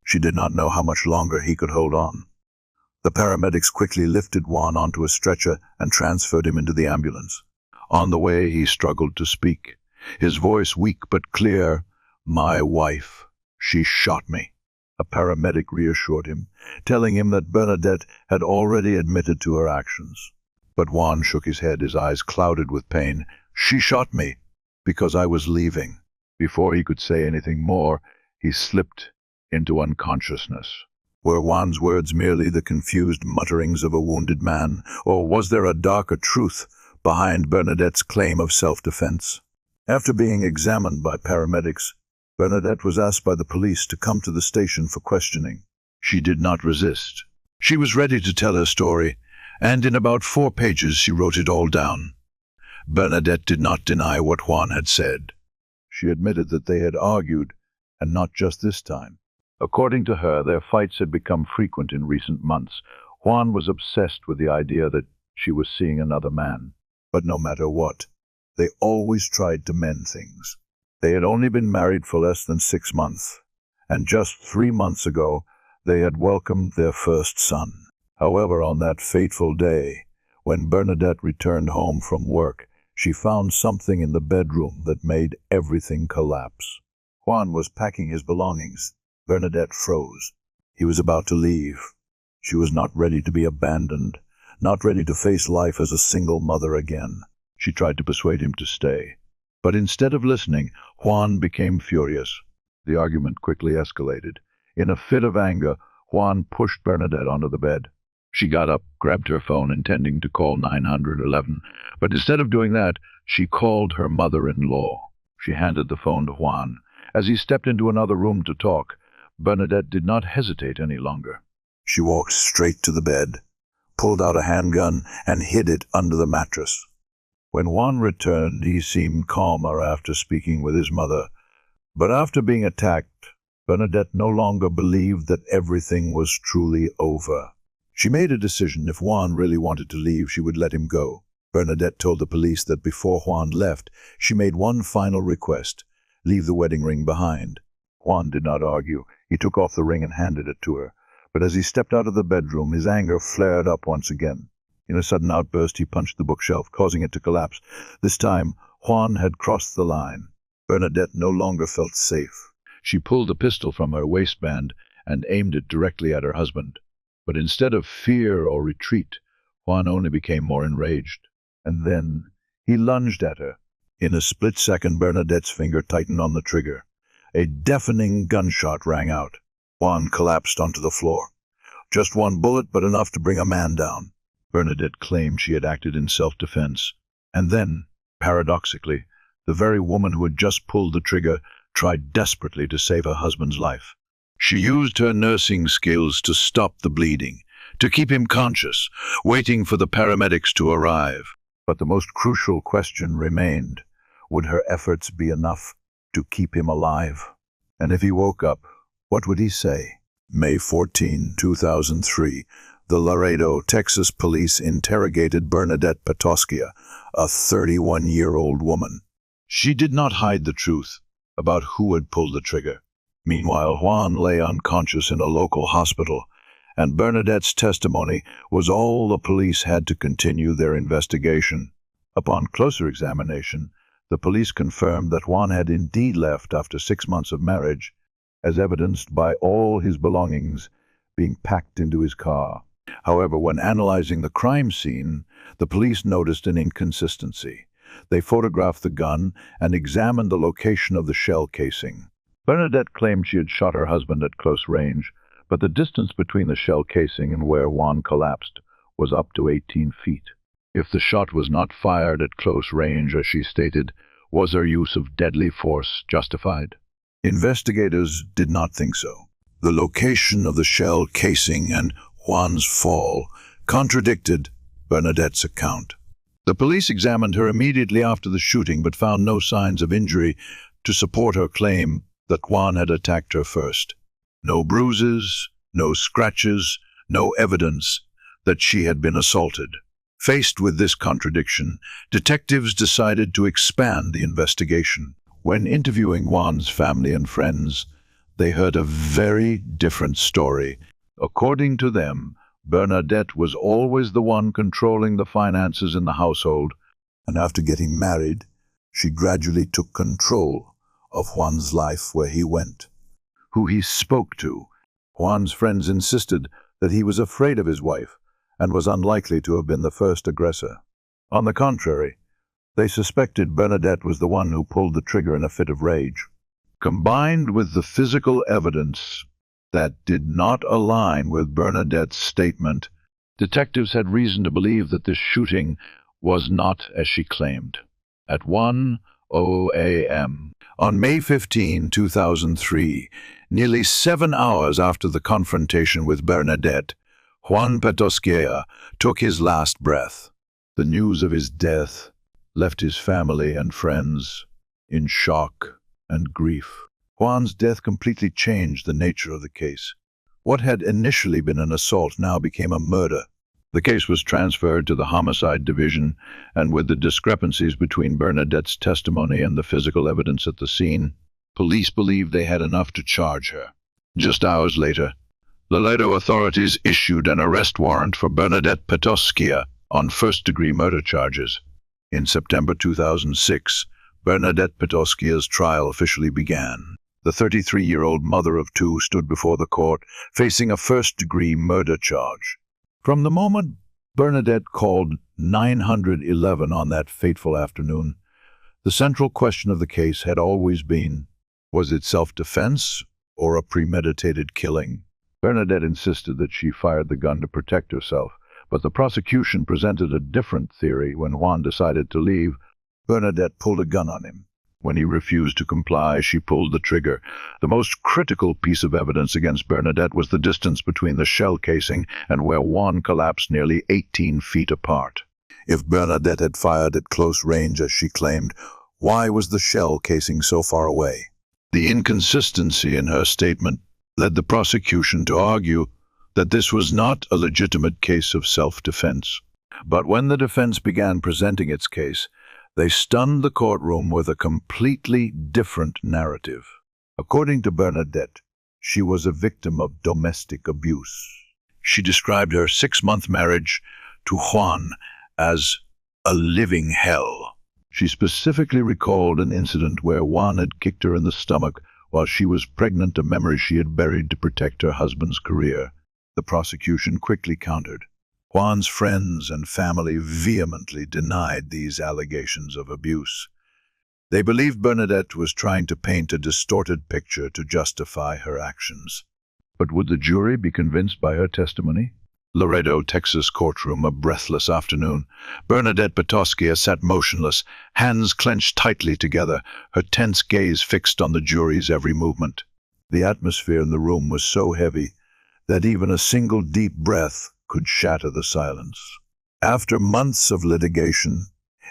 She did not know how much longer he could hold on. The paramedics quickly lifted Juan onto a stretcher and transferred him into the ambulance. On the way, he struggled to speak, his voice weak but clear. "My wife, she shot me." A paramedic reassured him, telling him that Bernadette had already admitted to her actions. But Juan shook his head, his eyes clouded with pain. "She shot me because I was leaving." Before he could say anything more, he slipped into unconsciousness. Were Juan's words merely the confused mutterings of a wounded man, or was there a darker truth behind Bernadette's claim of self-defense? After being examined by paramedics, Bernadette was asked by the police to come to the station for questioning. She did not resist. She was ready to tell her story, and in about 4 pages she wrote it all down. Bernadette did not deny what Juan had said. She admitted that they had argued, and not just this time. According to her, their fights had become frequent in recent months. Juan was obsessed with the idea that she was seeing another man. But no matter what, they always tried to mend things. They had only been married for less than 6 months, and just 3 months ago they had welcomed their first son. However, on that fateful day, when Bernadette returned home from work, she found something in the bedroom that made everything collapse. Juan was packing his belongings. Bernadette froze. He was about to leave. She was not ready to be abandoned, not ready to face life as a single mother again. She tried to persuade him to stay. But instead of listening, Juan became furious. The argument quickly escalated. In a fit of anger, Juan pushed Bernadette onto the bed. She got up, grabbed her phone, intending to call 911, but instead of doing that, she called her mother-in-law. She handed the phone to Juan. As he stepped into another room to talk, Bernadette did not hesitate any longer. She walked straight to the bed, pulled out a handgun, and hid it under the mattress. When Juan returned, he seemed calmer after speaking with his mother. But after being attacked, Bernadette no longer believed that everything was truly over. She made a decision. If Juan really wanted to leave, she would let him go. Bernadette told the police that before Juan left, she made one final request: leave the wedding ring behind. Juan did not argue. He took off the ring and handed it to her. But as he stepped out of the bedroom, his anger flared up once again. In a sudden outburst, he punched the bookshelf, causing it to collapse. This time, Juan had crossed the line. Bernadette no longer felt safe. She pulled a pistol from her waistband and aimed it directly at her husband. But instead of fear or retreat, Juan only became more enraged. And then he lunged at her. In a split second, Bernadette's finger tightened on the trigger. A deafening gunshot rang out. Juan collapsed onto the floor. Just one bullet, but enough to bring a man down. Bernadette claimed she had acted in self-defense. And then, paradoxically, the very woman who had just pulled the trigger tried desperately to save her husband's life. She used her nursing skills to stop the bleeding, to keep him conscious, waiting for the paramedics to arrive. But the most crucial question remained: would her efforts be enough to keep him alive? And if he woke up, what would he say? May 14, 2003, the Laredo, Texas police interrogated Bernadette Patoskia, a 31-year-old woman. She did not hide the truth about who had pulled the trigger. Meanwhile, Juan lay unconscious in a local hospital, and Bernadette's testimony was all the police had to continue their investigation. Upon closer examination, the police confirmed that Juan had indeed left after 6 months of marriage, as evidenced by all his belongings being packed into his car. However, when analyzing the crime scene, the police noticed an inconsistency. They photographed the gun and examined the location of the shell casing. Bernadette claimed she had shot her husband at close range, but the distance between the shell casing and where Juan collapsed was up to 18 feet. If the shot was not fired at close range, as she stated, was her use of deadly force justified? Investigators did not think so. The location of the shell casing and Juan's fall contradicted Bernadette's account. The police examined her immediately after the shooting but found no signs of injury to support her claim that Juan had attacked her first. No bruises, no scratches, no evidence that she had been assaulted. Faced with this contradiction, detectives decided to expand the investigation. When interviewing Juan's family and friends, they heard a very different story. According to them, Bernadette was always the one controlling the finances in the household, and after getting married, she gradually took control of Juan's life where he went, who he spoke to. Juan's friends insisted that he was afraid of his wife and was unlikely to have been the first aggressor. On the contrary, they suspected Bernadette was the one who pulled the trigger in a fit of rage. Combined with the physical evidence that did not align with Bernadette's statement, detectives had reason to believe that this shooting was not as she claimed. At 1:00 a.m. on May 15, 2003, nearly 7 hours after the confrontation with Bernadette, Juan Petosquia took his last breath. The news of his death left his family and friends in shock and grief. Juan's death completely changed the nature of the case. What had initially been an assault now became a murder. The case was transferred to the Homicide Division, and with the discrepancies between Bernadette's testimony and the physical evidence at the scene, police believed they had enough to charge her. Just hours later, Laredo authorities issued an arrest warrant for Bernadette Petosquia on first-degree murder charges. In September 2006, Bernadette Petosquia's trial officially began. The 33-year-old mother of two stood before the court, facing a first-degree murder charge. From the moment Bernadette called 911 on that fateful afternoon, the central question of the case had always been, was it self-defense or a premeditated killing? Bernadette insisted that she fired the gun to protect herself, but the prosecution presented a different theory. When Juan decided to leave, Bernadette pulled a gun on him. When he refused to comply, she pulled the trigger. The most critical piece of evidence against Bernadette was the distance between the shell casing and where Juan collapsed, nearly 18 feet apart. If Bernadette had fired at close range, as she claimed, why was the shell casing so far away? The inconsistency in her statement led the prosecution to argue that this was not a legitimate case of self-defense. But when the defense began presenting its case, they stunned the courtroom with a completely different narrative. According to Bernadette, she was a victim of domestic abuse. She described her 6-month marriage to Juan as a living hell. She specifically recalled an incident where Juan had kicked her in the stomach while she was pregnant, a memory she had buried to protect her husband's career. The prosecution quickly countered. Juan's friends and family vehemently denied these allegations of abuse. They believed Bernadette was trying to paint a distorted picture to justify her actions. But would the jury be convinced by her testimony? Laredo, Texas courtroom, a breathless afternoon. Bernadette Petosquia sat motionless, hands clenched tightly together, her tense gaze fixed on the jury's every movement. The atmosphere in the room was so heavy that even a single deep breath could shatter the silence. After months of litigation,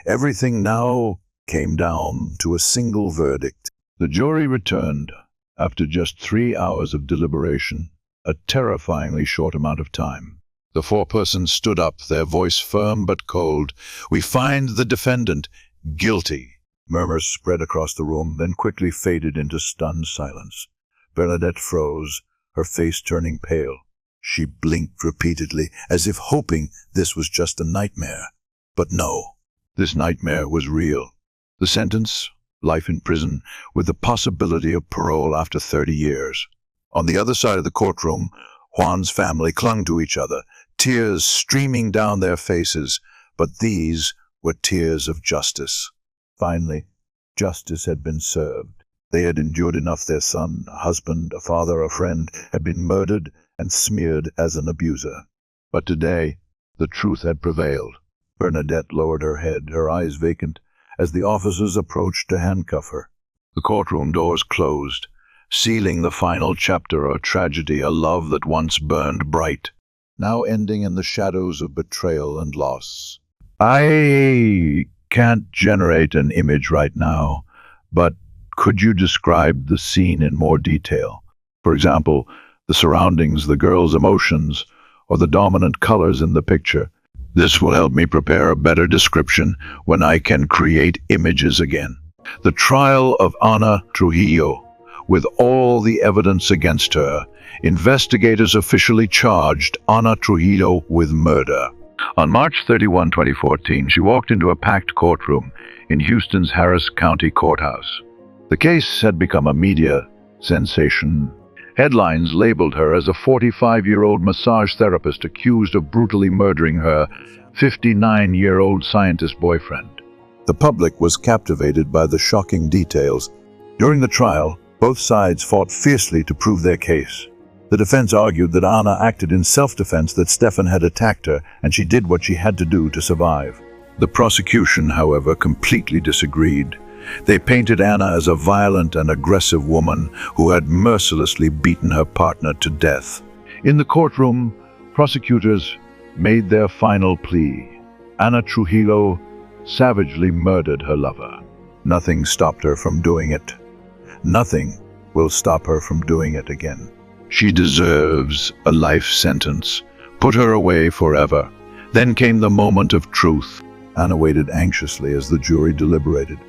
everything now came down to a single verdict. The jury returned after just 3 hours of deliberation, a terrifyingly short amount of time. The forepersons stood up, their voice firm but cold. "We find the defendant guilty." Murmurs spread across the room, then quickly faded into stunned silence. Bernadette froze, her face turning pale. She blinked repeatedly, as if hoping this was just a nightmare. But no, this nightmare was real. The sentence, life in prison, with the possibility of parole after 30 years. On the other side of the courtroom, Juan's family clung to each other, tears streaming down their faces, but these were tears of justice. Finally, justice had been served. They had endured enough. Their son, a husband, a father, a friend, had been murdered and smeared as an abuser. But today, the truth had prevailed. Bernadette lowered her head, her eyes vacant, as the officers approached to handcuff her. The courtroom doors closed, sealing the final chapter of a tragedy, a love that once burned bright, now ending in the shadows of betrayal and loss. I can't generate an image right now, but could you describe the scene in more detail? For example, the surroundings, the girl's emotions, or the dominant colors in the picture. This will help me prepare a better description when I can create images again. The trial of Ana Trujillo. With all the evidence against her, investigators officially charged Ana Trujillo with murder. On March 31, 2014, she walked into a packed courtroom in Houston's Harris County Courthouse. The case had become a media sensation. Headlines labeled her as a 45-year-old massage therapist accused of brutally murdering her 59-year-old scientist boyfriend. The public was captivated by the shocking details. During the trial, both sides fought fiercely to prove their case. The defense argued that Ana acted in self-defense, that Stefan had attacked her, and she did what she had to do to survive. The prosecution, however, completely disagreed. They painted Ana as a violent and aggressive woman who had mercilessly beaten her partner to death. In the courtroom, prosecutors made their final plea. Ana Trujillo savagely murdered her lover. Nothing stopped her from doing it. Nothing will stop her from doing it again. She deserves a life sentence. Put her away forever. Then came the moment of truth. Ana waited anxiously as the jury deliberated.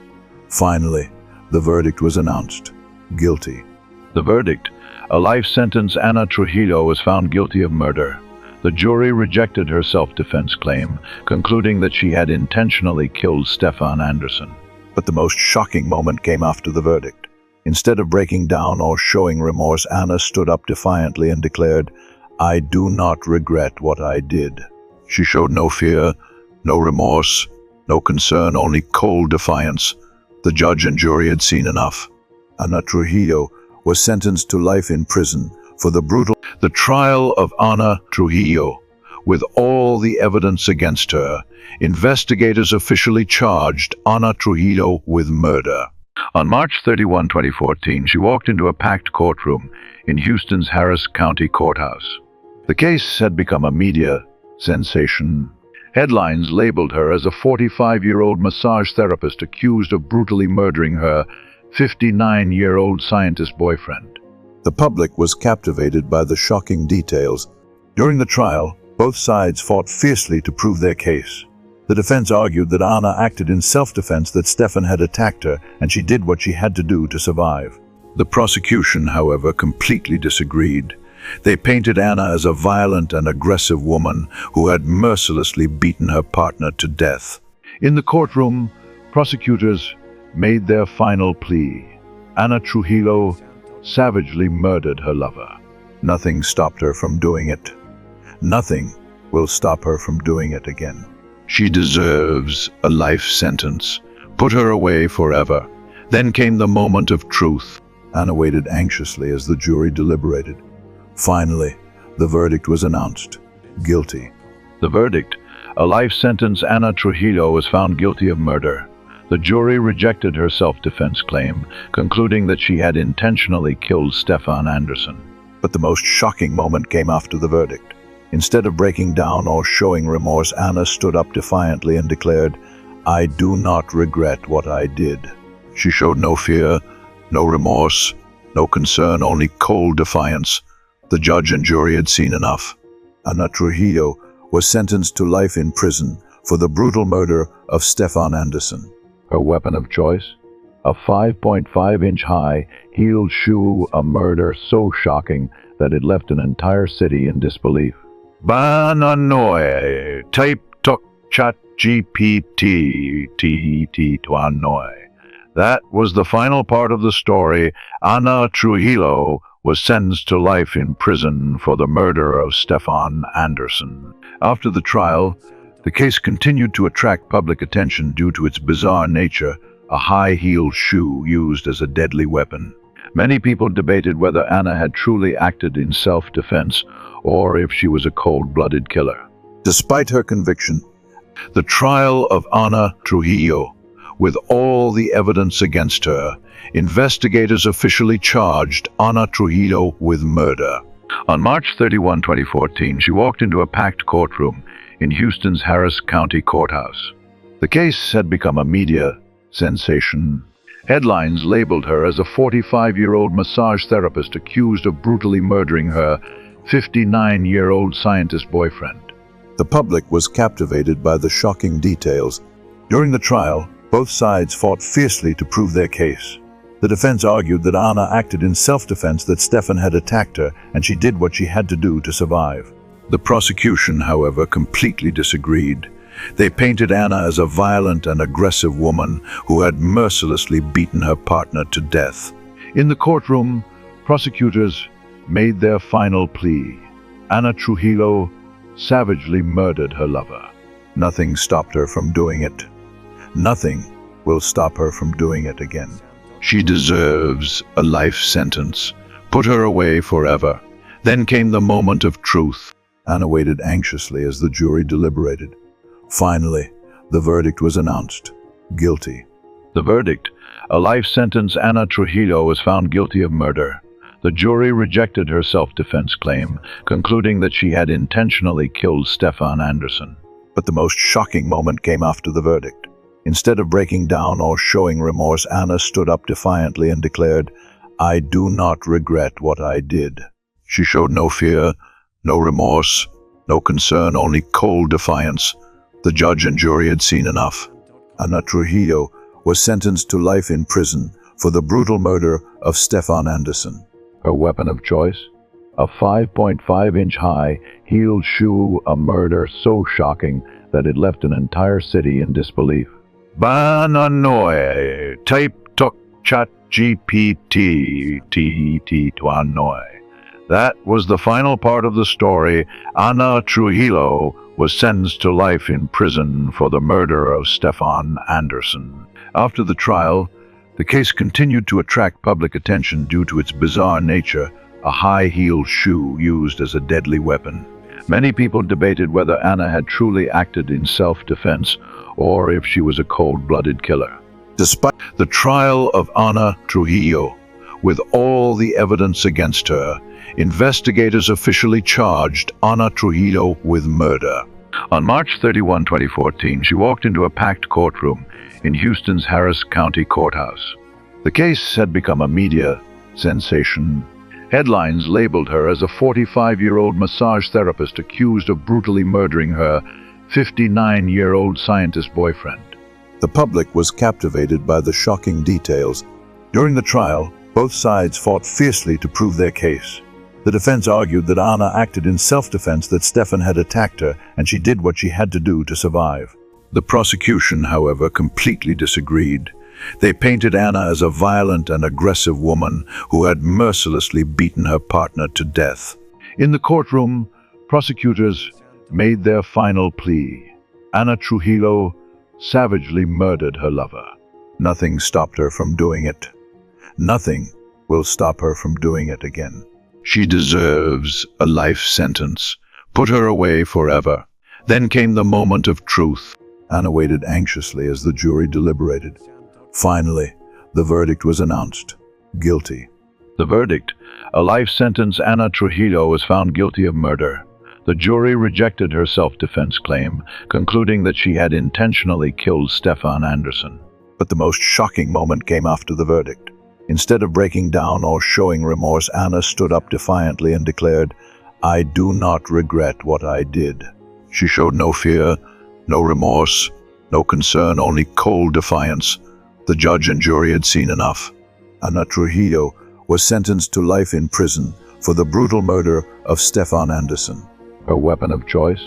Finally, the verdict was announced. Guilty. The verdict: a life sentence. Ana Trujillo was found guilty of murder. The jury rejected her self-defense claim, concluding that she had intentionally killed Stefan Anderson. But the most shocking moment came after the verdict. Instead of breaking down or showing remorse, Ana stood up defiantly and declared, "I do not regret what I did." She showed no fear, no remorse, no concern, only cold defiance. The judge and jury had seen enough. Ana Trujillo was sentenced to life in prison for the trial of Ana Trujillo. With all the evidence against her, investigators officially charged Ana Trujillo with murder. On March 31, 2014, she walked into a packed courtroom in Houston's Harris County Courthouse. The case had become a media sensation. Headlines labeled her as a 45-year-old massage therapist accused of brutally murdering her 59-year-old scientist boyfriend. The public was captivated by the shocking details. During the trial, both sides fought fiercely to prove their case. The defense argued that Ana acted in self-defense, that Stefan had attacked her, and she did what she had to do to survive. The prosecution, however, completely disagreed. They painted Ana as a violent and aggressive woman who had mercilessly beaten her partner to death. In the courtroom, prosecutors made their final plea. Ana Trujillo savagely murdered her lover. Nothing stopped her from doing it. Nothing will stop her from doing it again. She deserves a life sentence. Put her away forever. Then came the moment of truth. Ana waited anxiously as the jury deliberated. Finally, the verdict was announced. Guilty. The verdict: a life sentence. Ana Trujillo was found guilty of murder. The jury rejected her self-defense claim, concluding that she had intentionally killed Stefan Anderson. But the most shocking moment came after the verdict. Instead of breaking down or showing remorse, Ana stood up defiantly and declared, "I do not regret what I did." She showed no fear, no remorse, no concern, only cold defiance. The judge and jury had seen enough. Ana Trujillo was sentenced to life in prison for the brutal murder of Stefan Anderson. Her weapon of choice? A 5.5-inch high, heeled shoe, a murder so shocking that it left an entire city in disbelief. Bananoy, type tok chat GPT, tuanoy. That was the final part of the story. Ana Trujillo was sentenced to life in prison for the murder of Stefan Anderson. After the trial, the case continued to attract public attention due to its bizarre nature, a high-heeled shoe used as a deadly weapon. Many people debated whether Ana had truly acted in self-defense or if she was a cold-blooded killer. Despite her conviction, the trial of Ana Trujillo, with all the evidence against her, investigators officially charged Ana Trujillo with murder. On March 31, 2014, she walked into a packed courtroom in Houston's Harris County Courthouse. The case had become a media sensation. Headlines labeled her as a 45-year-old massage therapist accused of brutally murdering her 59-year-old scientist boyfriend. The public was captivated by the shocking details. During the trial, Both sides fought fiercely to prove their case. The defense argued that Anna acted in self-defense, that Stefan had attacked her, and she did what she had to do to survive. The prosecution, however, completely disagreed. They painted Anna as a violent and aggressive woman who had mercilessly beaten her partner to death. In the courtroom, prosecutors made their final plea. Anna Trujillo savagely murdered her lover. Nothing stopped her from doing it. Nothing will stop her from doing it again. She deserves a life sentence. Put her away forever. Then came the moment of truth. Anna waited anxiously as the jury deliberated. Finally, the verdict was announced. Guilty. The verdict: a life sentence. Anna Trujillo was found guilty of murder. The jury rejected her self-defense claim, concluding that she had intentionally killed Stefan Andersson. But the most shocking moment came after the verdict. Instead of breaking down or showing remorse, Anna stood up defiantly and declared, "I do not regret what I did." She showed no fear, no remorse, no concern, only cold defiance. The judge and jury had seen enough. Anna Trujillo was sentenced to life in prison for the brutal murder of Stefan Andersson. Her weapon of choice? A 5.5-inch high heeled shoe, a murder so shocking that it left an entire city in disbelief. Bananoy, type tok chat GPT tuanoy. That was the final part of the story. Anna Trujillo was sentenced to life in prison for the murder of Stefan Andersson. After the trial, the case continued to attract public attention due to its bizarre nature, a high-heeled shoe used as a deadly weapon. Many people debated whether Anna had truly acted in self-defense or if she was a cold-blooded killer. Despite the trial of Anna Trujillo, with all the evidence against her, investigators officially charged Anna Trujillo with murder. On March 31, 2014, she walked into a packed courtroom in Houston's Harris County Courthouse. The case had become a media sensation. Headlines labeled her as a 45-year-old massage therapist accused of brutally murdering her 59-year-old scientist boyfriend. The public was captivated by the shocking details. During the trial, both sides fought fiercely to prove their case. The defense argued that Anna acted in self-defense, that Stefan had attacked her, and she did what she had to do to survive. The prosecution, however, completely disagreed. They painted Anna as a violent and aggressive woman who had mercilessly beaten her partner to death. In the courtroom, prosecutors made their final plea. Anna Trujillo savagely murdered her lover. Nothing stopped her from doing it. Nothing will stop her from doing it again. She deserves a life sentence. Put her away forever. Then came the moment of truth. Anna waited anxiously as the jury deliberated. Finally, the verdict was announced. Guilty. The verdict: a life sentence. Anna Trujillo was found guilty of murder. The jury rejected her self-defense claim, concluding that she had intentionally killed Stefan Andersson. But the most shocking moment came after the verdict. Instead of breaking down or showing remorse, Anna stood up defiantly and declared, "I do not regret what I did." She showed no fear, no remorse, no concern, only cold defiance. The judge and jury had seen enough. Anna Trujillo was sentenced to life in prison for the brutal murder of Stefan Andersson. Her weapon of choice?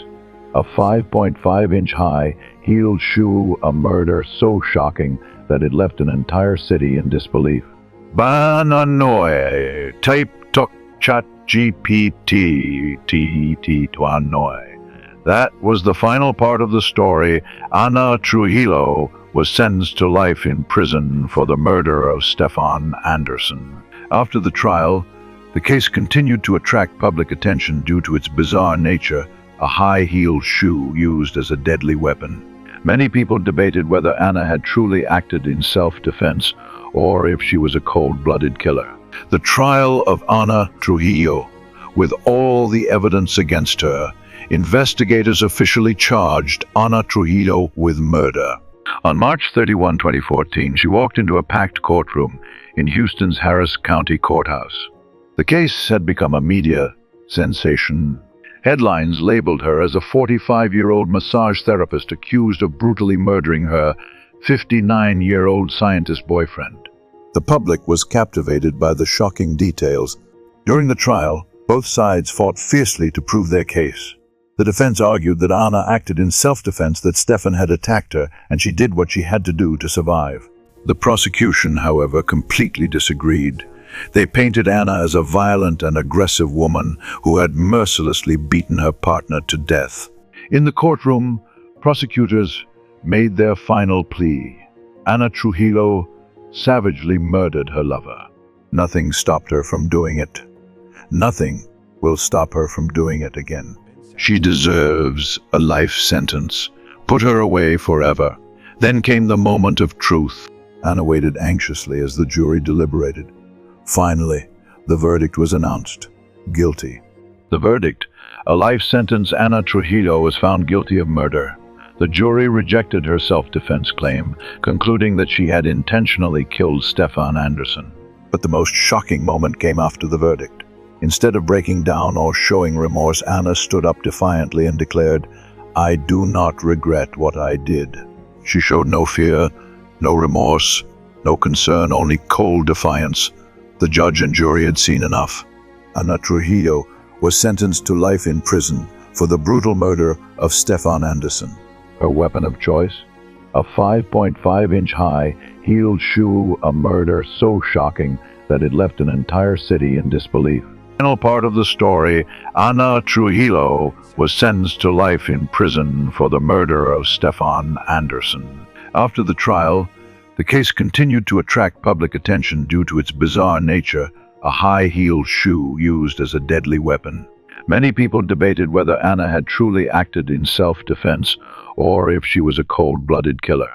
A 5.5-inch high heeled shoe, a murder so shocking that it left an entire city in disbelief. Bananoy, type tok chat GPT tuanoy. That was the final part of the story. Anna Trujillo was sentenced to life in prison for the murder of Stefan Andersson. After the trial, the case continued to attract public attention due to its bizarre nature, a high-heeled shoe used as a deadly weapon. Many people debated whether Anna had truly acted in self-defense or if she was a cold-blooded killer. The trial of Anna Trujillo, with all the evidence against her, investigators officially charged Anna Trujillo with murder. On March 31, 2014, she walked into a packed courtroom in Houston's Harris County Courthouse. The case had become a media sensation. Headlines labeled her as a 45-year-old massage therapist accused of brutally murdering her 59-year-old scientist boyfriend. The public was captivated by the shocking details. During the trial, both sides fought fiercely to prove their case. The defense argued that Anna acted in self-defense, that Stefan had attacked her, and she did what she had to do to survive. The prosecution, however, completely disagreed. They painted Anna as a violent and aggressive woman who had mercilessly beaten her partner to death. In the courtroom, prosecutors made their final plea. Anna Trujillo savagely murdered her lover. Nothing stopped her from doing it. Nothing will stop her from doing it again. She deserves a life sentence. Put her away forever. Then came the moment of truth. Anna waited anxiously as the jury deliberated. Finally, the verdict was announced. Guilty. The verdict: a life sentence. Anna Trujillo was found guilty of murder. The jury rejected her self-defense claim, concluding that she had intentionally killed Stefan Andersson. But the most shocking moment came after the verdict. Instead of breaking down or showing remorse, Anna stood up defiantly and declared, "I do not regret what I did." She showed no fear, no remorse, no concern, only cold defiance. The judge and jury had seen enough. Anna Trujillo was sentenced to life in prison for the brutal murder of Stefan Andersson. Her weapon of choice? A 5.5-inch high heeled shoe, a murder so shocking that it left an entire city in disbelief. Final part of the story: Anna Trujillo was sentenced to life in prison for the murder of Stefan Andersson. After the trial, the case continued to attract public attention due to its bizarre nature, a high-heeled shoe used as a deadly weapon. Many people debated whether Anna had truly acted in self-defense or if she was a cold-blooded killer.